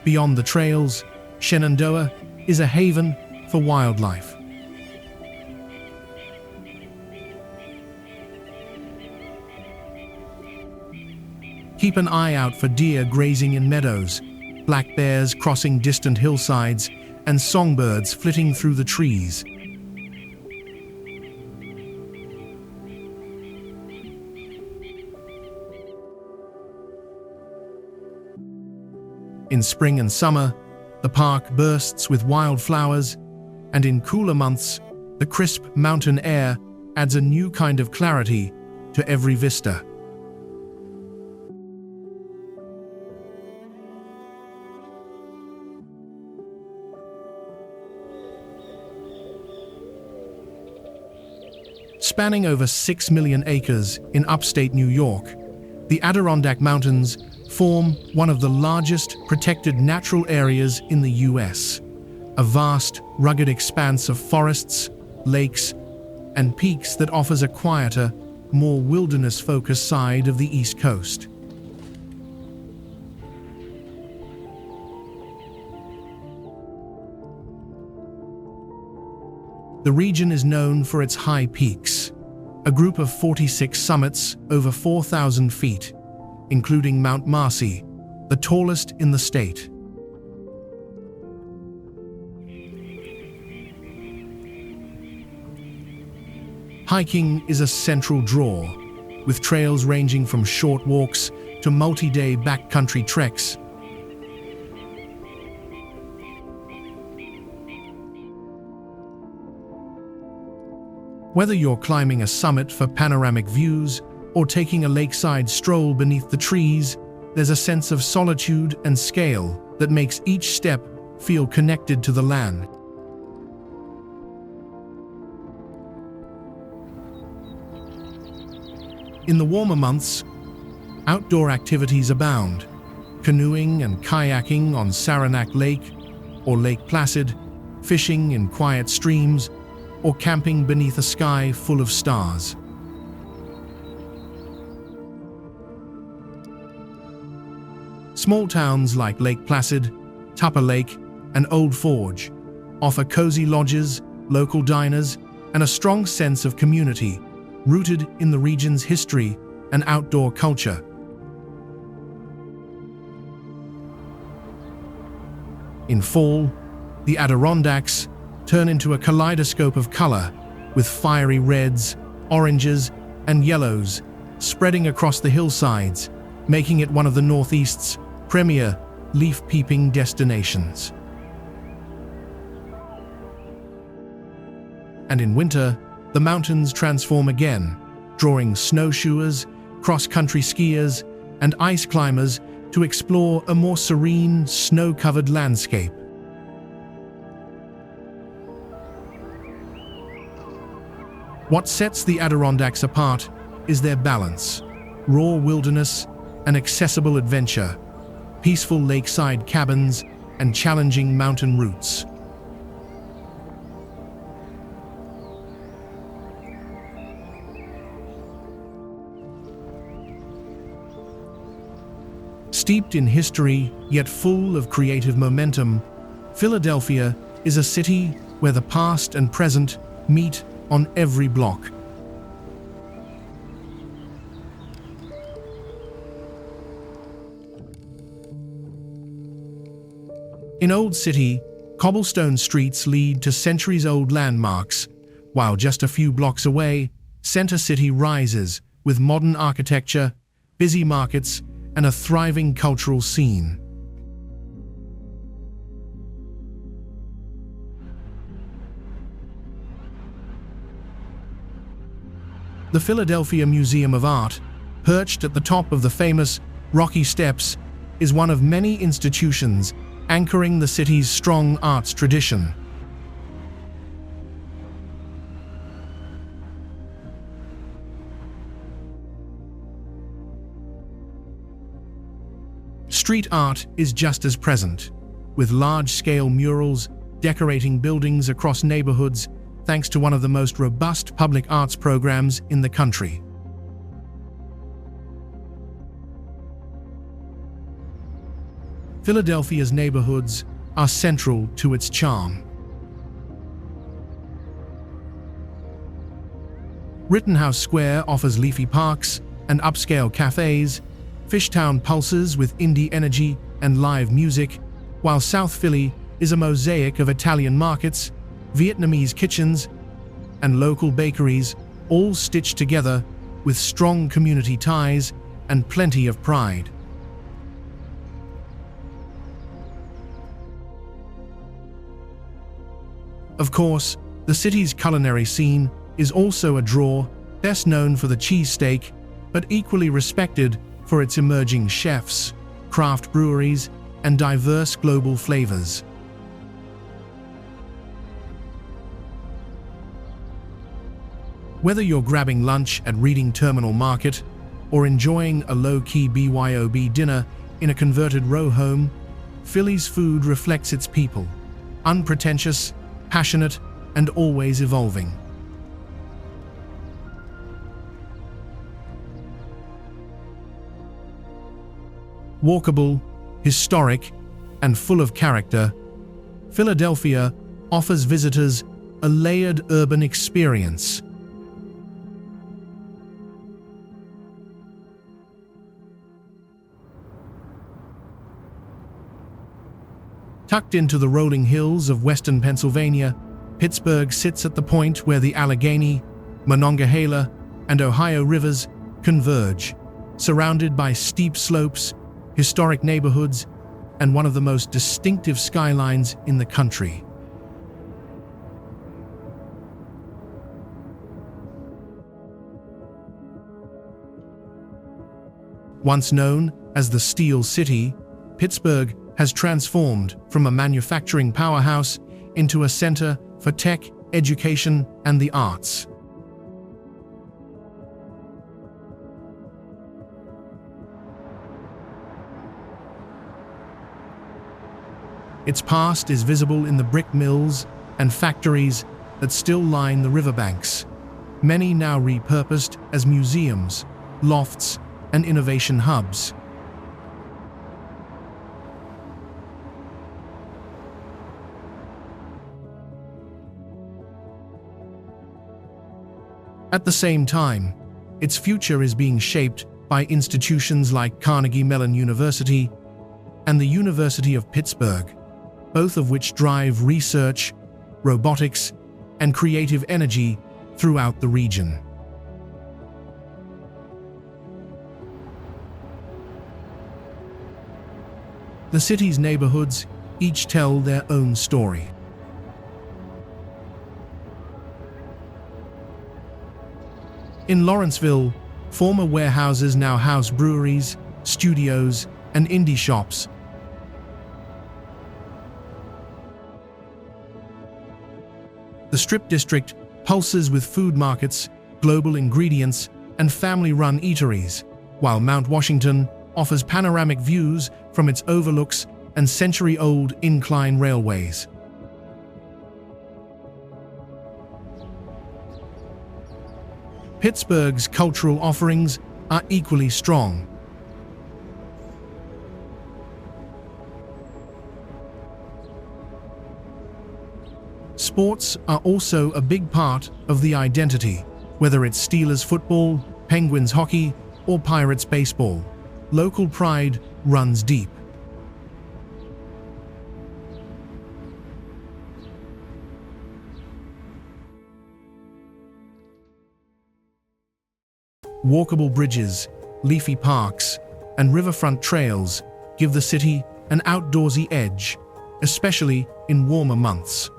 Beyond the trails, Shenandoah is a haven for wildlife. Keep an eye out for deer grazing in meadows, black bears crossing distant hillsides, and songbirds flitting through the trees. In spring and summer, the park bursts with wildflowers, and in cooler months, the crisp mountain air adds a new kind of clarity to every vista. Spanning over 6 million acres in upstate New York, the Adirondack Mountains form one of the largest protected natural areas in the U.S., a vast, rugged expanse of forests, lakes, and peaks that offers a quieter, more wilderness-focused side of the East Coast. The region is known for its high peaks, a group of 46 summits over 4,000 feet, including Mount Marcy, the tallest in the state. Hiking is a central draw, with trails ranging from short walks to multi-day backcountry treks. Whether you're climbing a summit for panoramic views or taking a lakeside stroll beneath the trees, there's a sense of solitude and scale that makes each step feel connected to the land. In the warmer months, outdoor activities abound. Canoeing and kayaking on Saranac Lake or Lake Placid, fishing in quiet streams, or camping beneath a sky full of stars. Small towns like Lake Placid, Tupper Lake, and Old Forge offer cozy lodges, local diners, and a strong sense of community rooted in the region's history and outdoor culture. In fall, the Adirondacks turn into a kaleidoscope of color, with fiery reds, oranges, and yellows spreading across the hillsides, making it one of the Northeast's premier leaf-peeping destinations. And in winter, the mountains transform again, drawing snowshoers, cross-country skiers, and ice climbers to explore a more serene, snow-covered landscape. What sets the Adirondacks apart is their balance: raw wilderness and accessible adventure, peaceful lakeside cabins, and challenging mountain routes. Steeped in history, yet full of creative momentum, Philadelphia is a city where the past and present meet on every block. In Old City, cobblestone streets lead to centuries-old landmarks, while just a few blocks away, Center City rises with modern architecture, busy markets, and a thriving cultural scene. The Philadelphia Museum of Art, perched at the top of the famous Rocky Steps, is one of many institutions anchoring the city's strong arts tradition. Street art is just as present, with large-scale murals decorating buildings across neighborhoods thanks to one of the most robust public arts programs in the country. Philadelphia's neighborhoods are central to its charm. Rittenhouse Square offers leafy parks and upscale cafes, Fishtown pulses with indie energy and live music, while South Philly is a mosaic of Italian markets, Vietnamese kitchens, and local bakeries, all stitched together with strong community ties and plenty of pride. Of course, the city's culinary scene is also a draw, best known for the cheesesteak, but equally respected for its emerging chefs, craft breweries, and diverse global flavors. Whether you're grabbing lunch at Reading Terminal Market or enjoying a low-key BYOB dinner in a converted row home, Philly's food reflects its people, unpretentious, passionate, and always evolving. Walkable, historic, and full of character, Philadelphia offers visitors a layered urban experience. Tucked into the rolling hills of western Pennsylvania, Pittsburgh sits at the point where the Allegheny, Monongahela, and Ohio rivers converge, surrounded by steep slopes, historic neighborhoods, and one of the most distinctive skylines in the country. Once known as the Steel City, Pittsburgh has transformed from a manufacturing powerhouse into a center for tech, education, and the arts. Its past is visible in the brick mills and factories that still line the riverbanks, many now repurposed as museums, lofts, and innovation hubs. At the same time, its future is being shaped by institutions like Carnegie Mellon University and the University of Pittsburgh, both of which drive research, robotics, and creative energy throughout the region. The city's neighborhoods each tell their own story. In Lawrenceville, former warehouses now house breweries, studios, and indie shops. The Strip District pulses with food markets, global ingredients, and family-run eateries, while Mount Washington offers panoramic views from its overlooks and century-old incline railways. Pittsburgh's cultural offerings are equally strong. Sports are also a big part of the identity, whether it's Steelers football, Penguins hockey, or Pirates baseball. Local pride runs deep. Walkable bridges, leafy parks, and riverfront trails give the city an outdoorsy edge, especially in warmer months.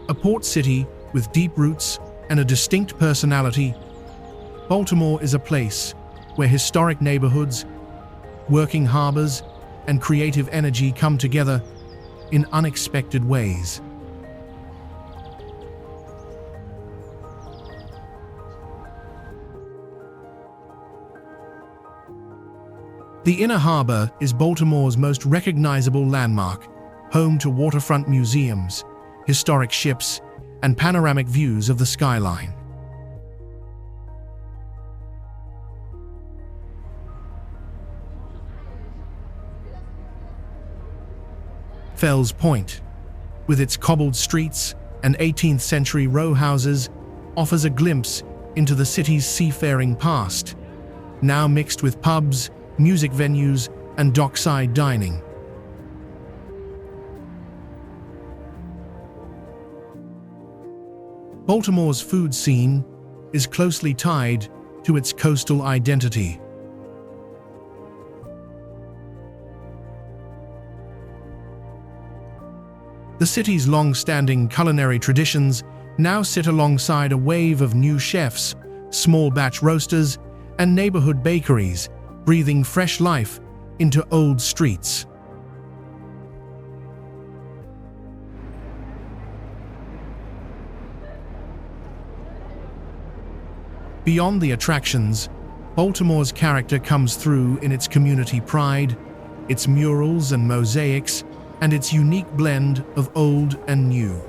A port city with deep roots and a distinct personality, Baltimore is a place where historic neighborhoods, working harbors, and creative energy come together in unexpected ways. The Inner Harbor is Baltimore's most recognizable landmark, home to waterfront museums, historic ships, and panoramic views of the skyline. Fells Point, with its cobbled streets and 18th-century row houses, offers a glimpse into the city's seafaring past, now mixed with pubs, music venues, and dockside dining. Baltimore's food scene is closely tied to its coastal identity. The city's long-standing culinary traditions now sit alongside a wave of new chefs, small batch roasters, and neighborhood bakeries, breathing fresh life into old streets. Beyond the attractions, Baltimore's character comes through in its community pride, its murals and mosaics, and its unique blend of old and new.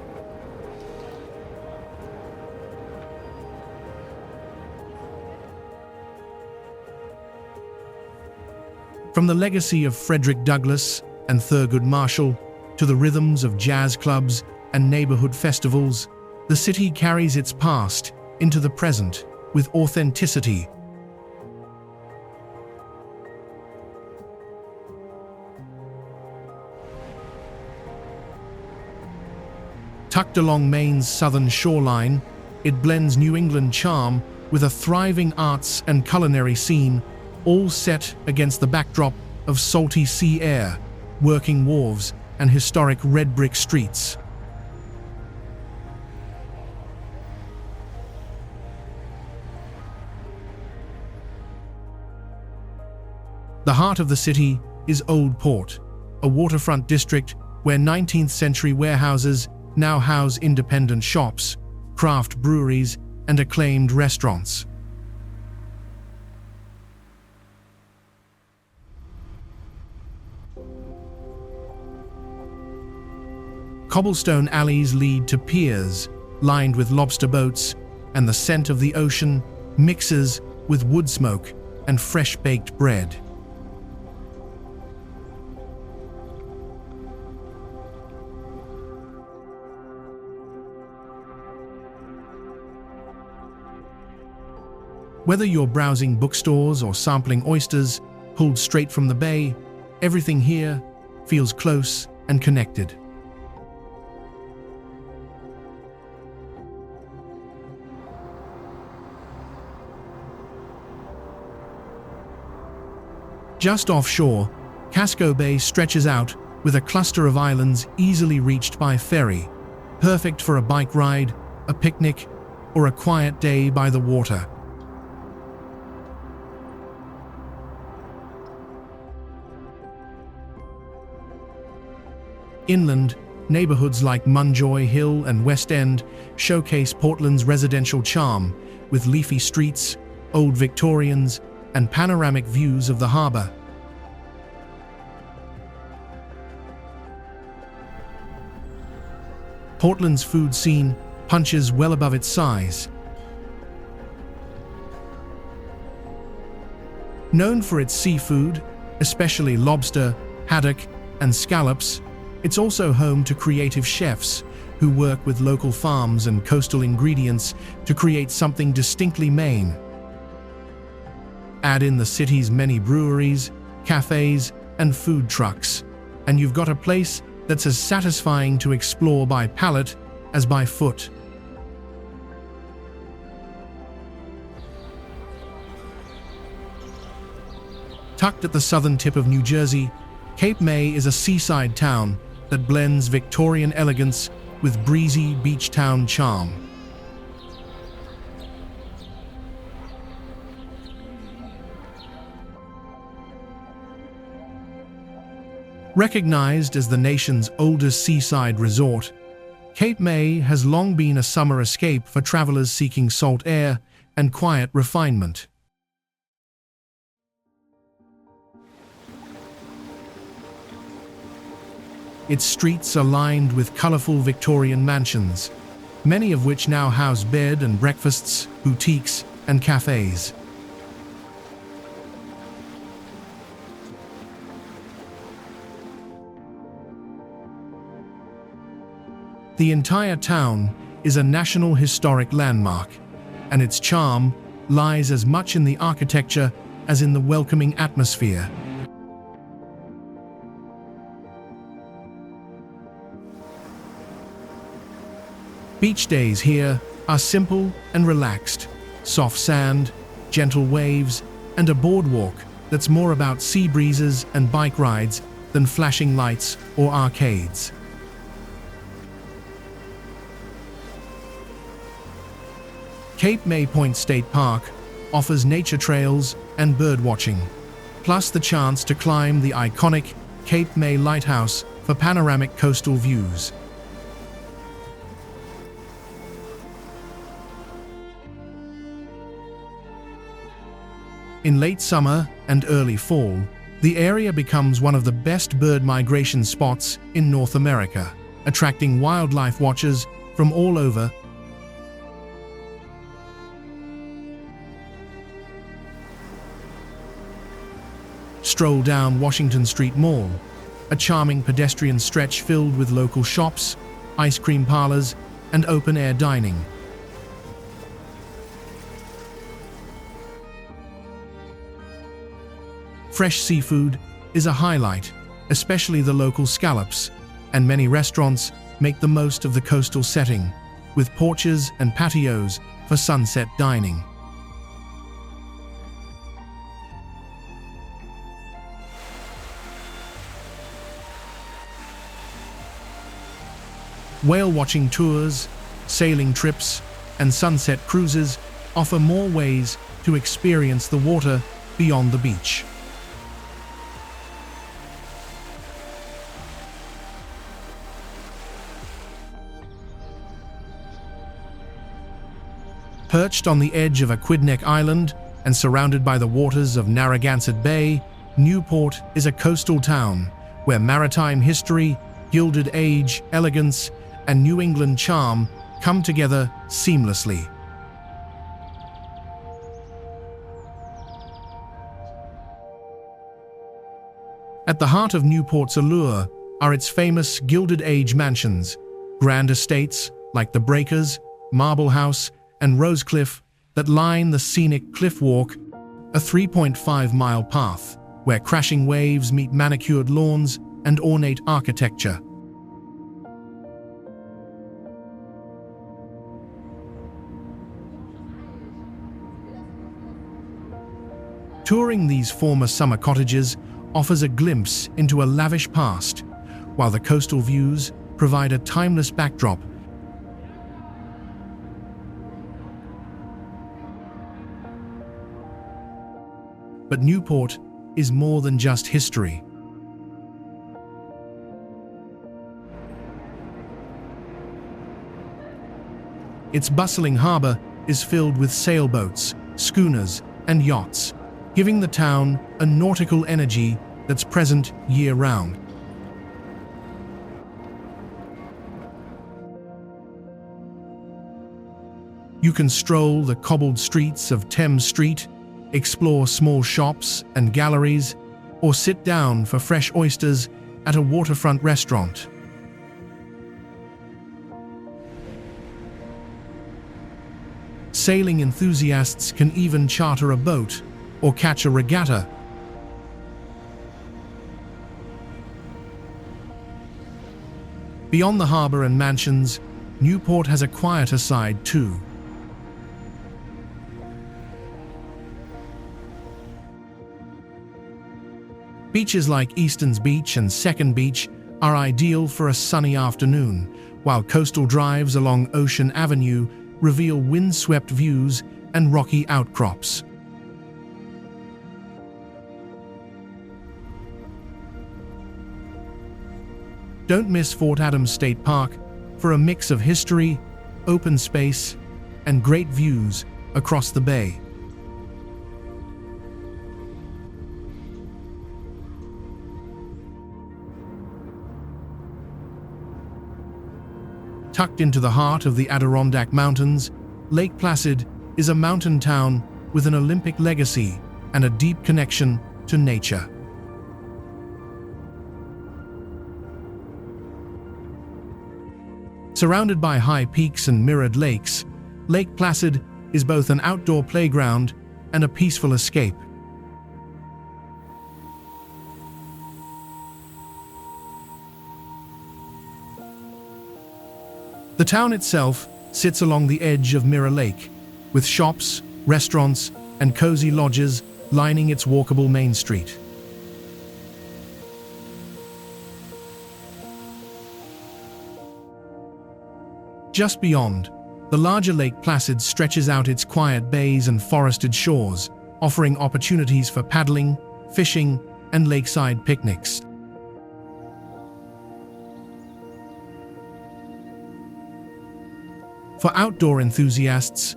From the legacy of Frederick Douglass and Thurgood Marshall to the rhythms of jazz clubs and neighborhood festivals, the city carries its past into the present with authenticity. Tucked along Maine's southern shoreline, it blends New England charm with a thriving arts and culinary scene, all set against the backdrop of salty sea air, working wharves, and historic red brick streets. The heart of the city is Old Port, a waterfront district where 19th-century warehouses now house independent shops, craft breweries, and acclaimed restaurants. Cobblestone alleys lead to piers lined with lobster boats, and the scent of the ocean mixes with wood smoke and fresh-baked bread. Whether you're browsing bookstores or sampling oysters pulled straight from the bay, everything here feels close and connected. Just offshore, Casco Bay stretches out with a cluster of islands easily reached by ferry, perfect for a bike ride, a picnic, or a quiet day by the water. Inland, neighborhoods like Munjoy Hill and West End showcase Portland's residential charm with leafy streets, old Victorians, and panoramic views of the harbor. Portland's food scene punches well above its size. Known for its seafood, especially lobster, haddock, and scallops, it's also home to creative chefs who work with local farms and coastal ingredients to create something distinctly Maine. Add in the city's many breweries, cafes, and food trucks, and you've got a place that's as satisfying to explore by palate as by foot. Tucked at the southern tip of New Jersey, Cape May is a seaside town that blends Victorian elegance with breezy beach town charm. Recognized as the nation's oldest seaside resort, Cape May has long been a summer escape for travelers seeking salt air and quiet refinement. Its streets are lined with colorful Victorian mansions, many of which now house bed and breakfasts, boutiques, and cafes. The entire town is a National Historic Landmark, and its charm lies as much in the architecture as in the welcoming atmosphere. Beach days here are simple and relaxed. Soft sand, gentle waves, and a boardwalk that's more about sea breezes and bike rides than flashing lights or arcades. Cape May Point State Park offers nature trails and birdwatching, plus the chance to climb the iconic Cape May Lighthouse for panoramic coastal views. In late summer and early fall, the area becomes one of the best bird migration spots in North America, attracting wildlife watchers from all over. Stroll down Washington Street Mall, a charming pedestrian stretch filled with local shops, ice cream parlors, and open-air dining. Fresh seafood is a highlight, especially the local scallops, and many restaurants make the most of the coastal setting, with porches and patios for sunset dining. Whale-watching tours, sailing trips, and sunset cruises offer more ways to experience the water beyond the beach. Perched on the edge of Aquidneck Island and surrounded by the waters of Narragansett Bay, Newport is a coastal town where maritime history, Gilded Age, elegance, and New England charm come together seamlessly. At the heart of Newport's allure are its famous Gilded Age mansions, grand estates like the Breakers, Marble House, and Rosecliff that line the scenic Cliff Walk, a 3.5-mile path where crashing waves meet manicured lawns and ornate architecture. Touring these former summer cottages offers a glimpse into a lavish past, while the coastal views provide a timeless backdrop. But Newport is more than just history. Its bustling harbor is filled with sailboats, schooners, and yachts, giving the town a nautical energy that's present year-round. You can stroll the cobbled streets of Thames Street, explore small shops and galleries, or sit down for fresh oysters at a waterfront restaurant. Sailing enthusiasts can even charter a boat or catch a regatta. Beyond the harbor and mansions, Newport has a quieter side too. Beaches like Easton's Beach and Second Beach are ideal for a sunny afternoon, while coastal drives along Ocean Avenue reveal windswept views and rocky outcrops. Don't miss Fort Adams State Park for a mix of history, open space, and great views across the bay. Tucked into the heart of the Adirondack Mountains, Lake Placid is a mountain town with an Olympic legacy and a deep connection to nature. Surrounded by high peaks and mirrored lakes, Lake Placid is both an outdoor playground and a peaceful escape. The town itself sits along the edge of Mirror Lake, with shops, restaurants, and cozy lodges lining its walkable main street. Just beyond, the larger Lake Placid stretches out its quiet bays and forested shores, offering opportunities for paddling, fishing, and lakeside picnics. For outdoor enthusiasts,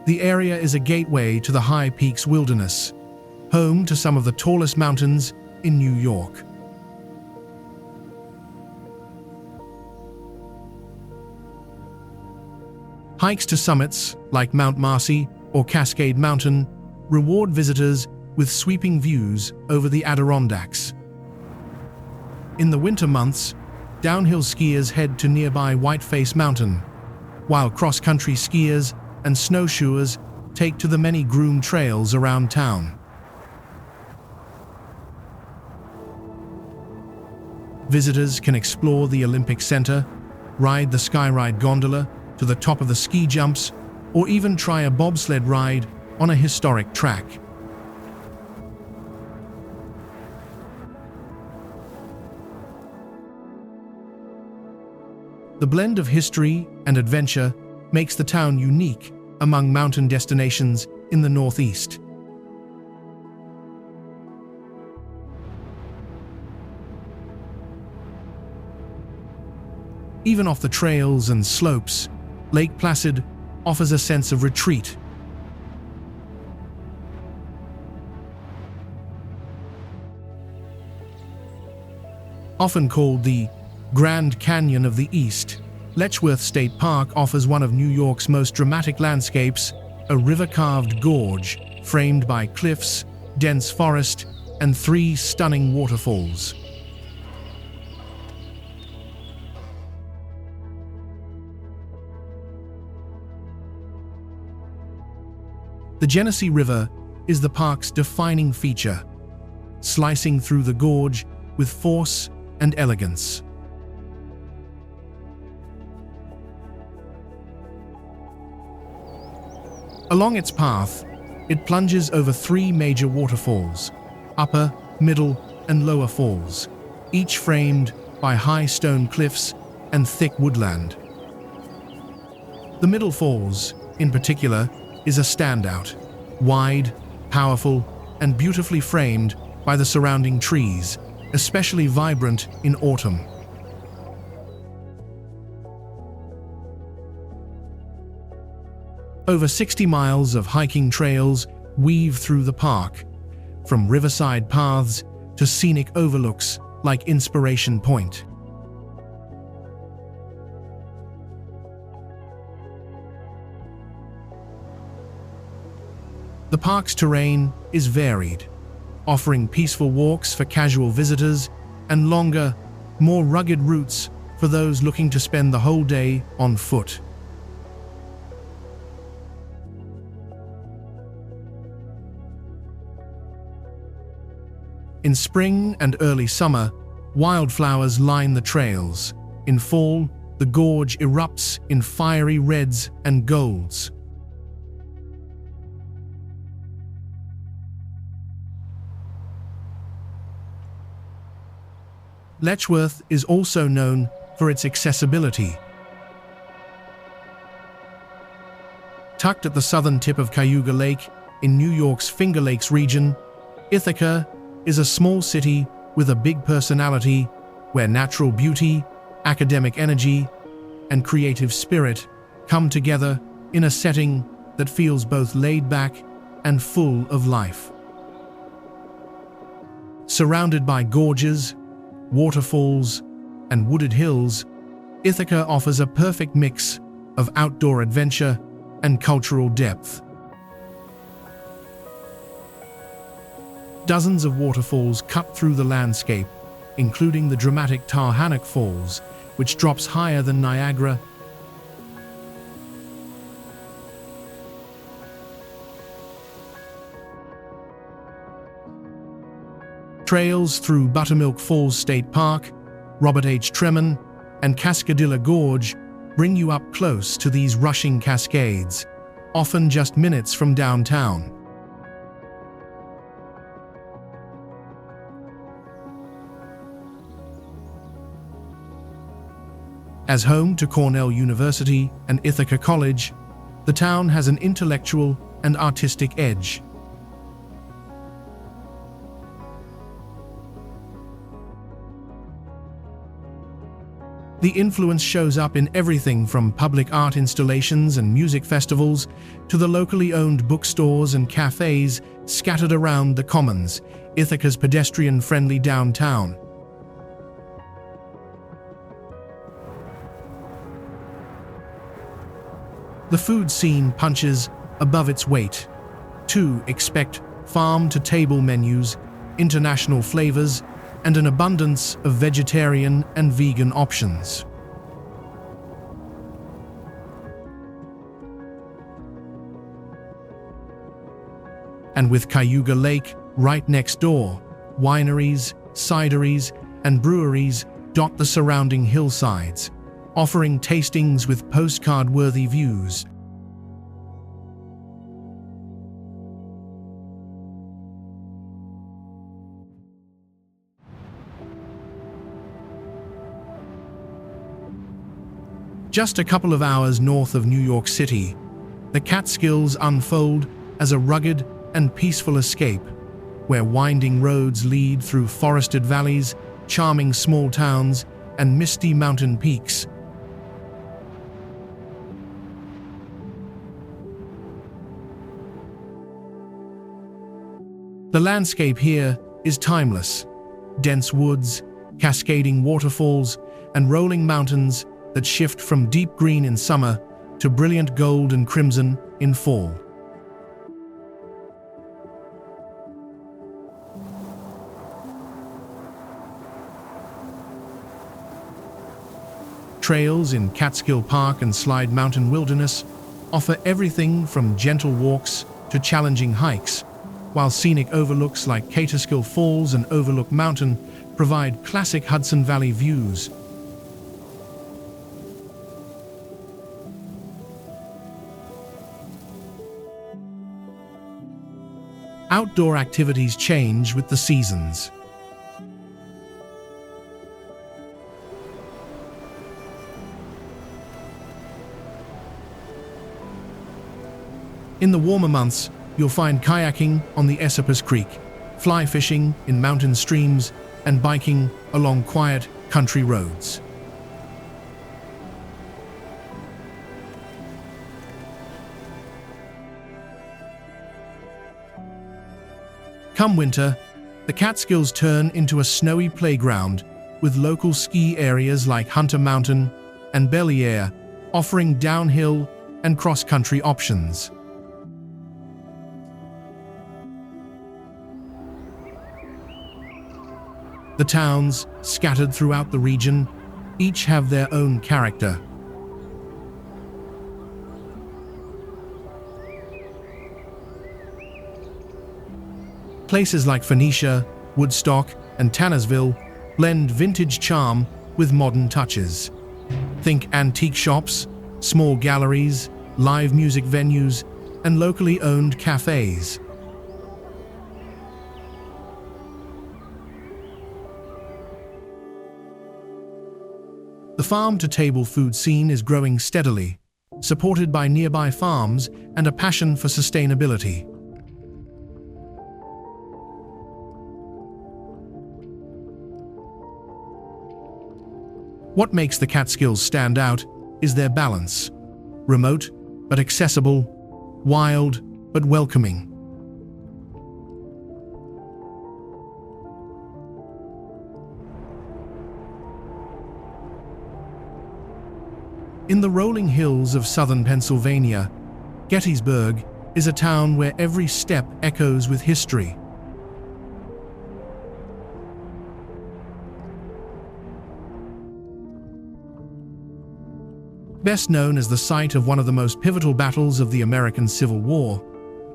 the area is a gateway to the High Peaks Wilderness, home to some of the tallest mountains in New York. Hikes to summits like Mount Marcy or Cascade Mountain reward visitors with sweeping views over the Adirondacks. In the winter months, downhill skiers head to nearby Whiteface Mountain, while cross-country skiers and snowshoers take to the many groomed trails around town. Visitors can explore the Olympic Center, ride the Skyride gondola to the top of the ski jumps, or even try a bobsled ride on a historic track. The blend of history and adventure makes the town unique among mountain destinations in the Northeast. Even off the trails and slopes, Lake Placid offers a sense of retreat. Often called the Grand Canyon of the East, Letchworth State Park offers one of New York's most dramatic landscapes, a river-carved gorge framed by cliffs, dense forest, and 3 stunning waterfalls. The Genesee River is the park's defining feature, slicing through the gorge with force and elegance. Along its path, it plunges over 3 major waterfalls, Upper, Middle, and Lower Falls, each framed by high stone cliffs and thick woodland. The Middle Falls, in particular, is a standout, wide, powerful, and beautifully framed by the surrounding trees, especially vibrant in autumn. Over 60 miles of hiking trails weave through the park, from riverside paths to scenic overlooks like Inspiration Point. The park's terrain is varied, offering peaceful walks for casual visitors and longer, more rugged routes for those looking to spend the whole day on foot. In spring and early summer, wildflowers line the trails. In fall, the gorge erupts in fiery reds and golds. Letchworth is also known for its accessibility. Tucked at the southern tip of Cayuga Lake in New York's Finger Lakes region, Ithaca is a small city with a big personality where natural beauty, academic energy, and creative spirit come together in a setting that feels both laid back and full of life. Surrounded by gorges, waterfalls, and wooded hills, Ithaca offers a perfect mix of outdoor adventure and cultural depth. Dozens of waterfalls cut through the landscape, including the dramatic Tarhannock Falls, which drops higher than Niagara. Trails through Buttermilk Falls State Park, Robert H. Tremont, and Cascadilla Gorge bring you up close to these rushing cascades, often just minutes from downtown. As home to Cornell University and Ithaca College, the town has an intellectual and artistic edge. The influence shows up in everything from public art installations and music festivals to the locally owned bookstores and cafes scattered around the Commons, Ithaca's pedestrian-friendly downtown. The food scene punches above its weight. Expect farm-to-table menus, international flavors, and an abundance of vegetarian and vegan options. And with Cayuga Lake right next door, wineries, cideries, and breweries dot the surrounding hillsides, offering tastings with postcard-worthy views. Just a couple of hours north of New York City, the Catskills unfold as a rugged and peaceful escape, where winding roads lead through forested valleys, charming small towns, and misty mountain peaks. The landscape here is timeless: dense woods, cascading waterfalls, and rolling mountains that shift from deep green in summer to brilliant gold and crimson in fall. Trails in Catskill Park and Slide Mountain Wilderness offer everything from gentle walks to challenging hikes, while scenic overlooks like Catskill Falls and Overlook Mountain provide classic Hudson Valley views. Outdoor activities change with the seasons. In the warmer months, you'll find kayaking on the Esopus Creek, fly fishing in mountain streams, and biking along quiet country roads. Come winter, the Catskills turn into a snowy playground with local ski areas like Hunter Mountain and Belliere, offering downhill and cross-country options. The towns, scattered throughout the region, each have their own character. Places like Phoenicia, Woodstock, and Tannersville blend vintage charm with modern touches. Think antique shops, small galleries, live music venues, and locally owned cafes. The farm-to-table food scene is growing steadily, supported by nearby farms and a passion for sustainability. What makes the Catskills stand out is their balance: remote but accessible, wild but welcoming. In the rolling hills of southern Pennsylvania, Gettysburg is a town where every step echoes with history. Best known as the site of one of the most pivotal battles of the American Civil War,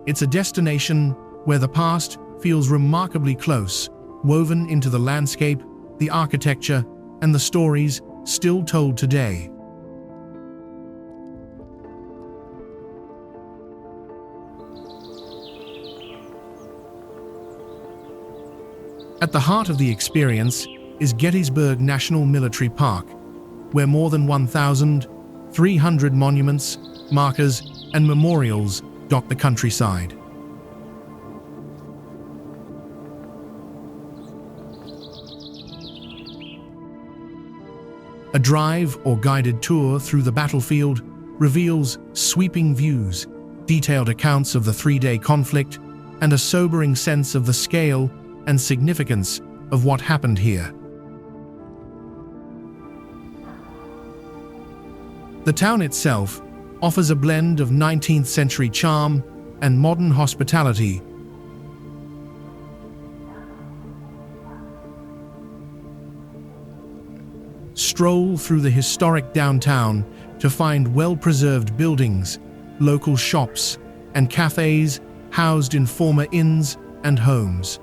it's a destination where the past feels remarkably close, woven into the landscape, the architecture, and the stories still told today. At the heart of the experience is Gettysburg National Military Park, where more than 1,300 monuments, markers, and memorials dot the countryside. A drive or guided tour through the battlefield reveals sweeping views, detailed accounts of the three-day conflict, and a sobering sense of the scale and significance of what happened here. The town itself offers a blend of 19th century charm and modern hospitality. Stroll through the historic downtown to find well-preserved buildings, local shops, and cafes housed in former inns and homes.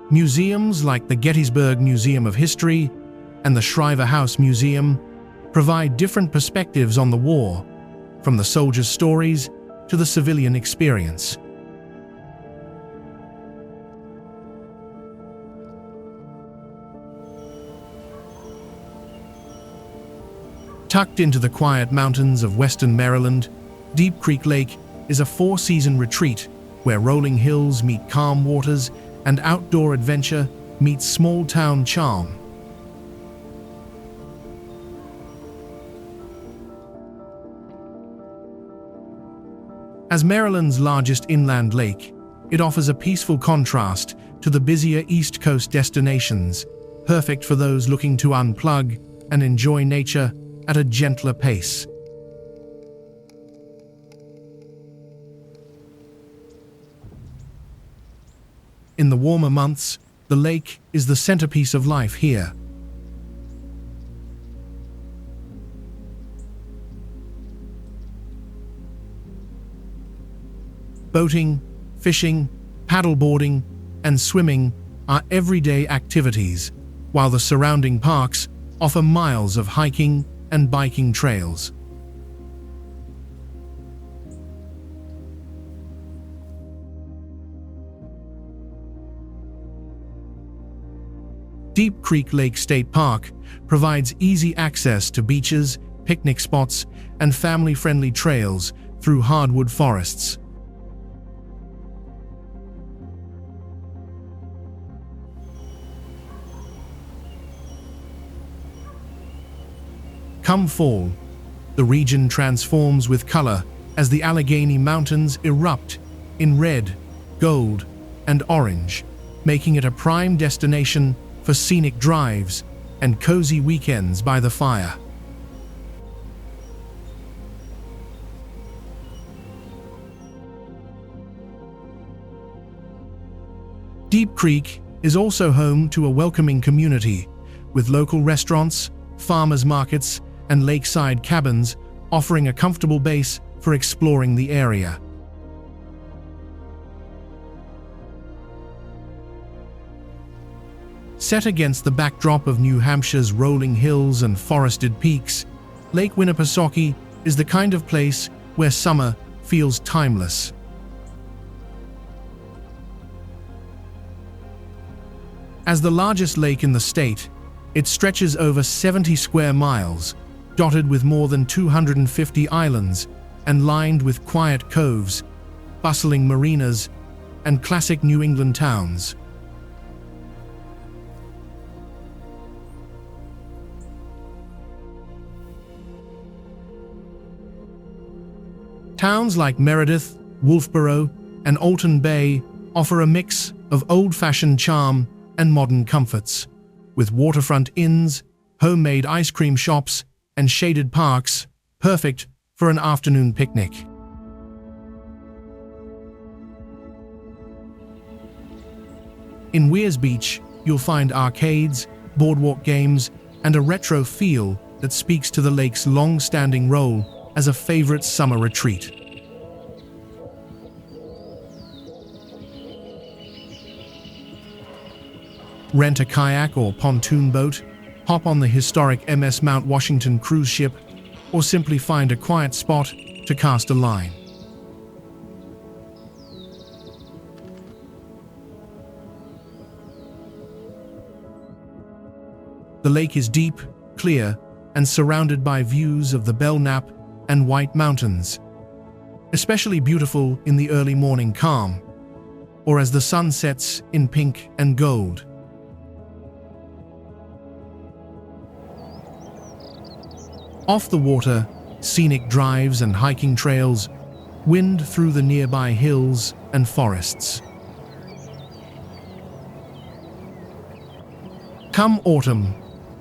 Museums like the Gettysburg Museum of History and the Shriver House Museum provide different perspectives on the war, from the soldiers' stories to the civilian experience. Tucked into the quiet mountains of western Maryland, Deep Creek Lake is a four-season retreat where rolling hills meet calm waters and outdoor adventure meets small-town charm. As Maryland's largest inland lake, it offers a peaceful contrast to the busier East Coast destinations, perfect for those looking to unplug and enjoy nature at a gentler pace. In the warmer months, the lake is the centerpiece of life here. Boating, fishing, paddleboarding, and swimming are everyday activities, while the surrounding parks offer miles of hiking and biking trails. Deep Creek Lake State Park provides easy access to beaches, picnic spots, and family-friendly trails through hardwood forests. Come fall, the region transforms with color as the Allegheny Mountains erupt in red, gold, and orange, making it a prime destination for scenic drives and cozy weekends by the fire. Deep Creek is also home to a welcoming community, with local restaurants, farmers markets, and lakeside cabins offering a comfortable base for exploring the area. Set against the backdrop of New Hampshire's rolling hills and forested peaks, Lake Winnipesaukee is the kind of place where summer feels timeless. As the largest lake in the state, it stretches over 70 square miles, dotted with more than 250 islands and lined with quiet coves, bustling marinas, and classic New England towns. Towns like Meredith, Wolfboro, and Alton Bay offer a mix of old-fashioned charm and modern comforts, with waterfront inns, homemade ice cream shops, and shaded parks, perfect for an afternoon picnic. In Weirs Beach, you'll find arcades, boardwalk games, and a retro feel that speaks to the lake's long-standing role as a favorite summer retreat. Rent a kayak or pontoon boat, hop on the historic MS Mount Washington cruise ship, or simply find a quiet spot to cast a line. The lake is deep, clear, and surrounded by views of the Belknap and White Mountains, especially beautiful in the early morning calm, or as the sun sets in pink and gold. Off the water, scenic drives and hiking trails wind through the nearby hills and forests. Come autumn,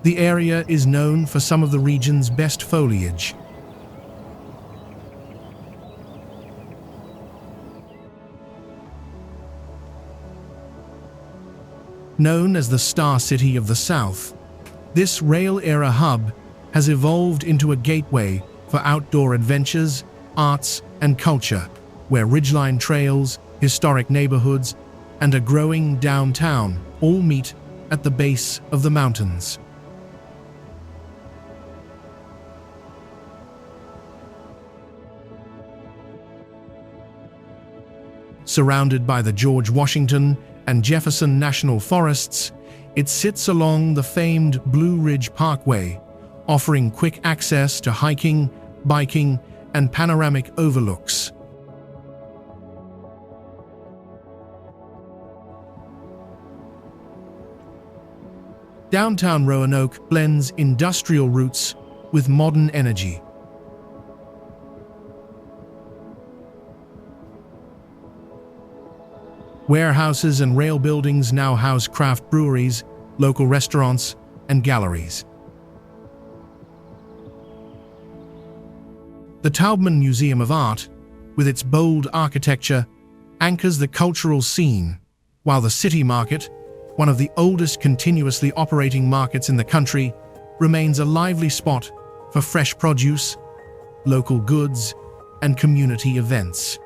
the area is known for some of the region's best foliage. Known as the Star City of the South, this rail-era hub has evolved into a gateway for outdoor adventures, arts, and culture, where ridgeline trails, historic neighborhoods, and a growing downtown all meet at the base of the mountains. Surrounded by the George Washington and Jefferson National Forests, it sits along the famed Blue Ridge Parkway, offering quick access to hiking, biking, and panoramic overlooks. Downtown Roanoke blends industrial roots with modern energy. Warehouses and rail buildings now house craft breweries, local restaurants, and galleries. The Taubman Museum of Art, with its bold architecture, anchors the cultural scene, while the City Market, one of the oldest continuously operating markets in the country, remains a lively spot for fresh produce, local goods, and community events.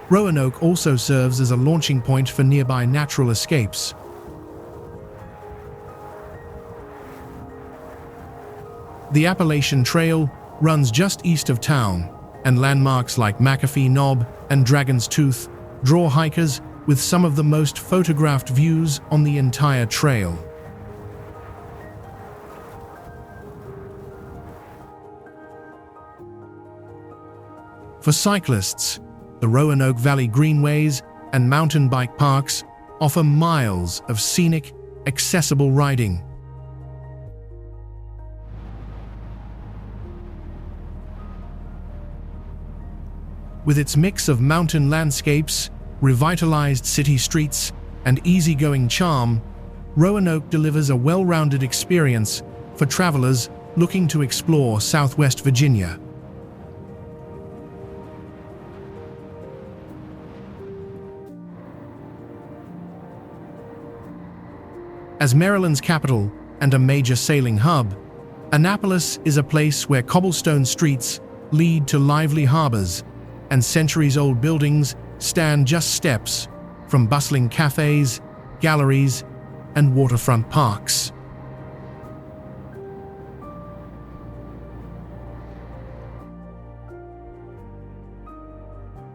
Roanoke also serves as a launching point for nearby natural escapes. The Appalachian Trail runs just east of town, and landmarks like McAfee Knob and Dragon's Tooth draw hikers with some of the most photographed views on the entire trail. For cyclists, the Roanoke Valley Greenways and mountain bike parks offer miles of scenic, accessible riding. With its mix of mountain landscapes, revitalized city streets, and easygoing charm, Roanoke delivers a well-rounded experience for travelers looking to explore Southwest Virginia. As Maryland's capital and a major sailing hub, Annapolis is a place where cobblestone streets lead to lively harbors, and centuries-old buildings stand just steps from bustling cafes, galleries, and waterfront parks.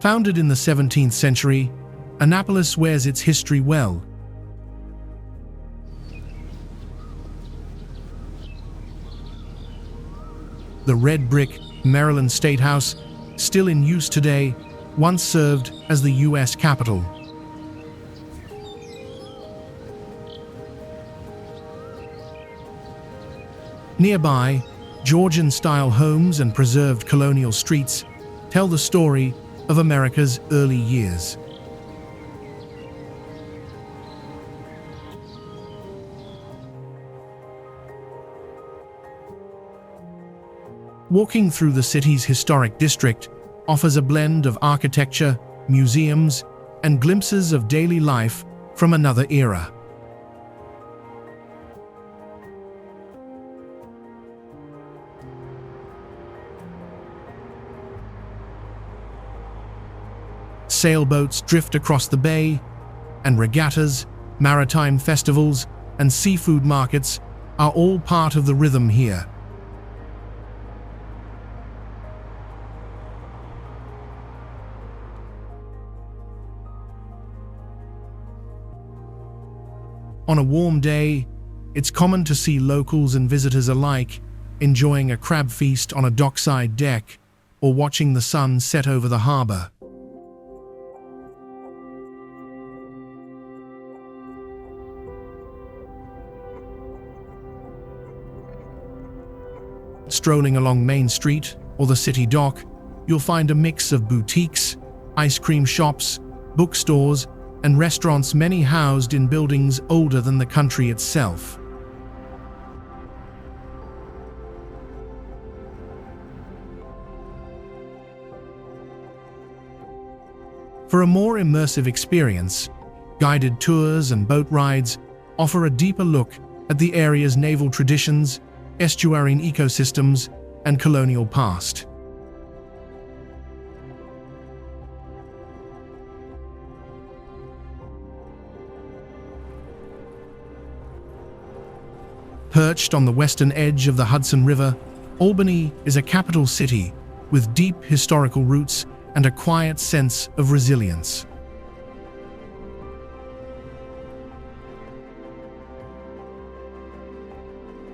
Founded in the 17th century, Annapolis wears its history well. The red brick Maryland State House, still in use today, once served as the U.S. Capitol. Nearby, Georgian-style homes and preserved colonial streets tell the story of America's early years. Walking through the city's historic district offers a blend of architecture, museums, and glimpses of daily life from another era. Sailboats drift across the bay, and regattas, maritime festivals, and seafood markets are all part of the rhythm here. On a warm day, it's common to see locals and visitors alike enjoying a crab feast on a dockside deck or watching the sun set over the harbor. Strolling along Main Street or the city dock, you'll find a mix of boutiques, ice cream shops, bookstores, and restaurants, many housed in buildings older than the country itself. For a more immersive experience, guided tours and boat rides offer a deeper look at the area's naval traditions, estuarine ecosystems, and colonial past. Perched on the western edge of the Hudson River, Albany is a capital city with deep historical roots and a quiet sense of resilience.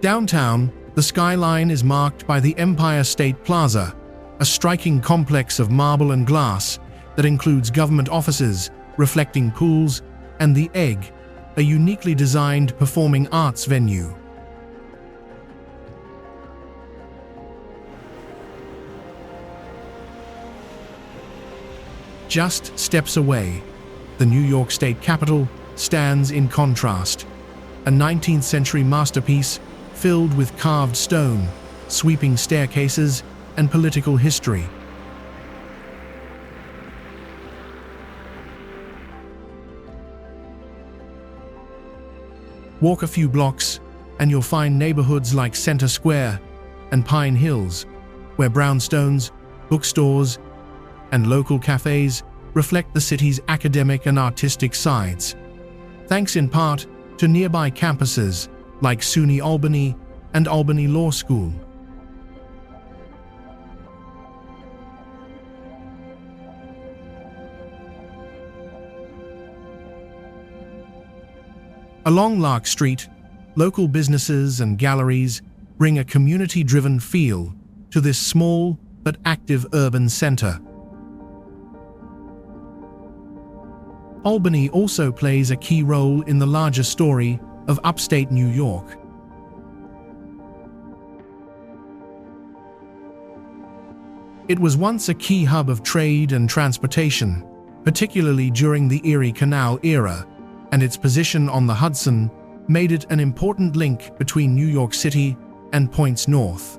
Downtown, the skyline is marked by the Empire State Plaza, a striking complex of marble and glass that includes government offices, reflecting pools, and the Egg, a uniquely designed performing arts venue. Just steps away, the New York State Capitol stands in contrast, a 19th century masterpiece filled with carved stone, sweeping staircases, and political history. Walk a few blocks, and you'll find neighborhoods like Center Square and Pine Hills, where brownstones, bookstores, and local cafes reflect the city's academic and artistic sides, thanks in part to nearby campuses like SUNY Albany and Albany Law School. Along Lark Street, local businesses and galleries bring a community-driven feel to this small but active urban center. Albany also plays a key role in the larger story of upstate New York. It was once a key hub of trade and transportation, particularly during the Erie Canal era, and its position on the Hudson made it an important link between New York City and points north.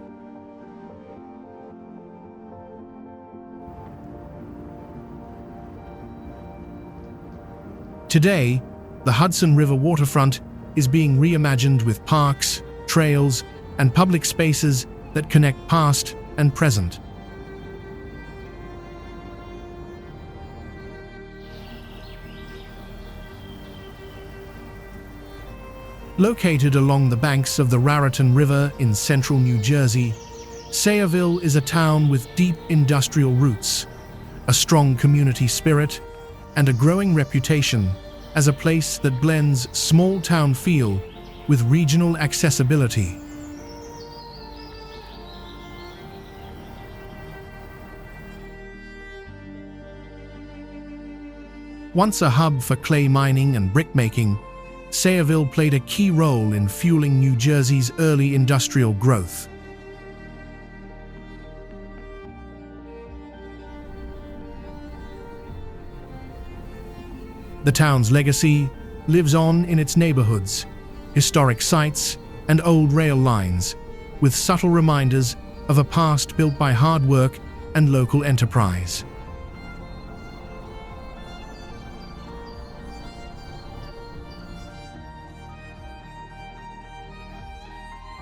Today, the Hudson River waterfront is being reimagined with parks, trails, and public spaces that connect past and present. Located along the banks of the Raritan River in central New Jersey, Sayreville is a town with deep industrial roots, a strong community spirit, and a growing reputation as a place that blends small-town feel with regional accessibility. Once a hub for clay mining and brickmaking, Sayreville played a key role in fueling New Jersey's early industrial growth. The town's legacy lives on in its neighborhoods, historic sites, and old rail lines, with subtle reminders of a past built by hard work and local enterprise.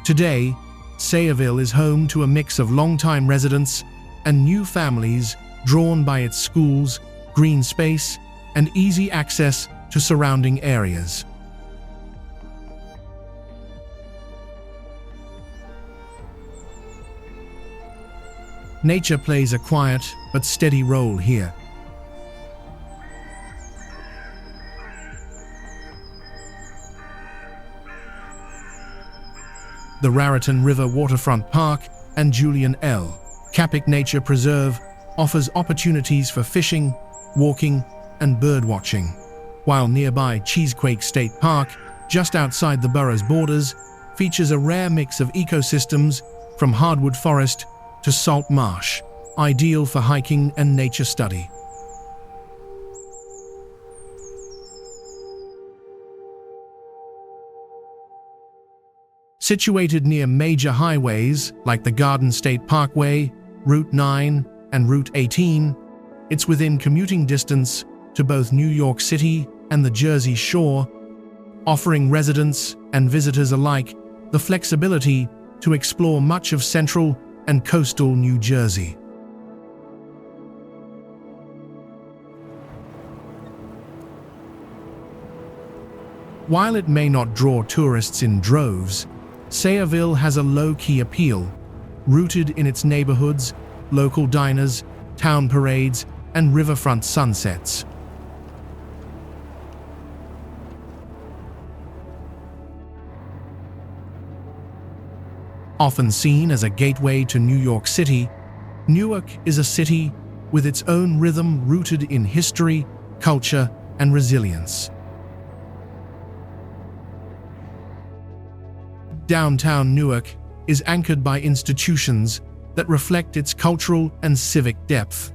Today, Sayreville is home to a mix of longtime residents and new families drawn by its schools, green space, and easy access to surrounding areas. Nature plays a quiet but steady role here. the Raritan River Waterfront Park and Julian L. Capic Nature Preserve offers opportunities for fishing, walking, and birdwatching, while nearby Cheesequake State Park, just outside the borough's borders, features a rare mix of ecosystems from hardwood forest to salt marsh, ideal for hiking and nature study. Situated near major highways like the Garden State Parkway, Route 9, and Route 18, it's within commuting distance to both New York City and the Jersey Shore, offering residents and visitors alike the flexibility to explore much of central and coastal New Jersey. While it may not draw tourists in droves, Sayreville has a low-key appeal, rooted in its neighborhoods, local diners, town parades, and riverfront sunsets. Often seen as a gateway to New York City, Newark is a city with its own rhythm rooted in history, culture, and resilience. Downtown Newark is anchored by institutions that reflect its cultural and civic depth.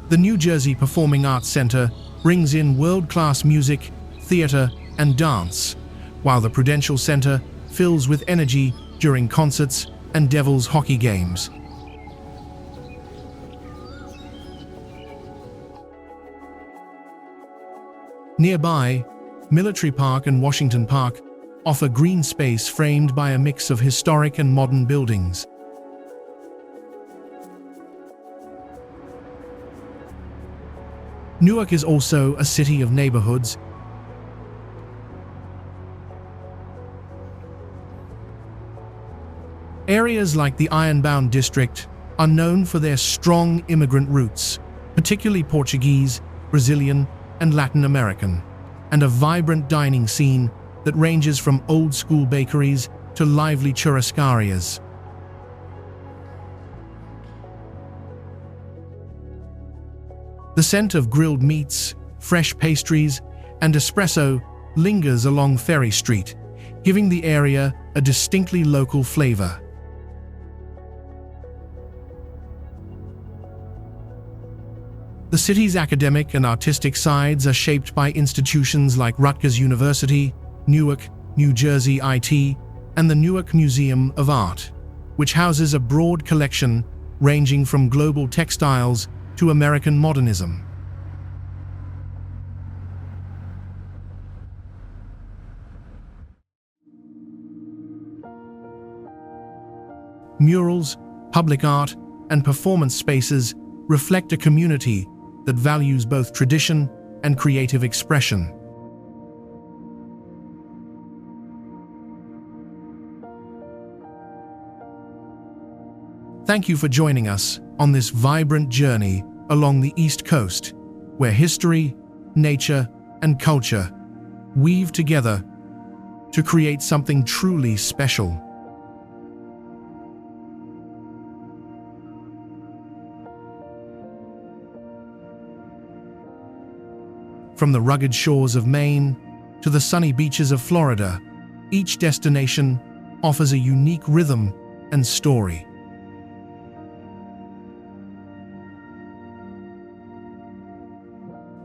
The New Jersey Performing Arts Center brings in world-class music, theater, and dance, while the Prudential Center fills with energy during concerts and Devils hockey games. Nearby, Military Park and Washington Park offer green space framed by a mix of historic and modern buildings. Newark is also a city of neighborhoods. Areas like the Ironbound District are known for their strong immigrant roots, particularly Portuguese, Brazilian, and Latin American, and a vibrant dining scene that ranges from old-school bakeries to lively churrascarias. The scent of grilled meats, fresh pastries, and espresso lingers along Ferry Street, giving the area a distinctly local flavor. The city's academic and artistic sides are shaped by institutions like Rutgers University, Newark, New Jersey IT, and the Newark Museum of Art, which houses a broad collection ranging from global textiles to American modernism. Murals, public art, and performance spaces reflect a community that values both tradition and creative expression. Thank you for joining us on this vibrant journey along the East Coast, where history, nature, and culture weave together to create something truly special. From the rugged shores of Maine to the sunny beaches of Florida, each destination offers a unique rhythm and story.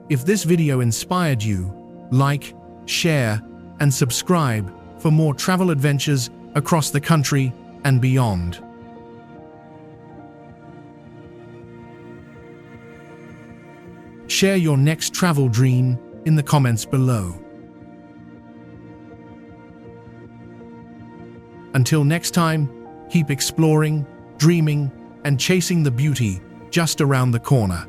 If this video inspired you, like, share, and subscribe for more travel adventures across the country and beyond. Share your next travel dream in the comments below. Until next time, keep exploring, dreaming, and chasing the beauty just around the corner.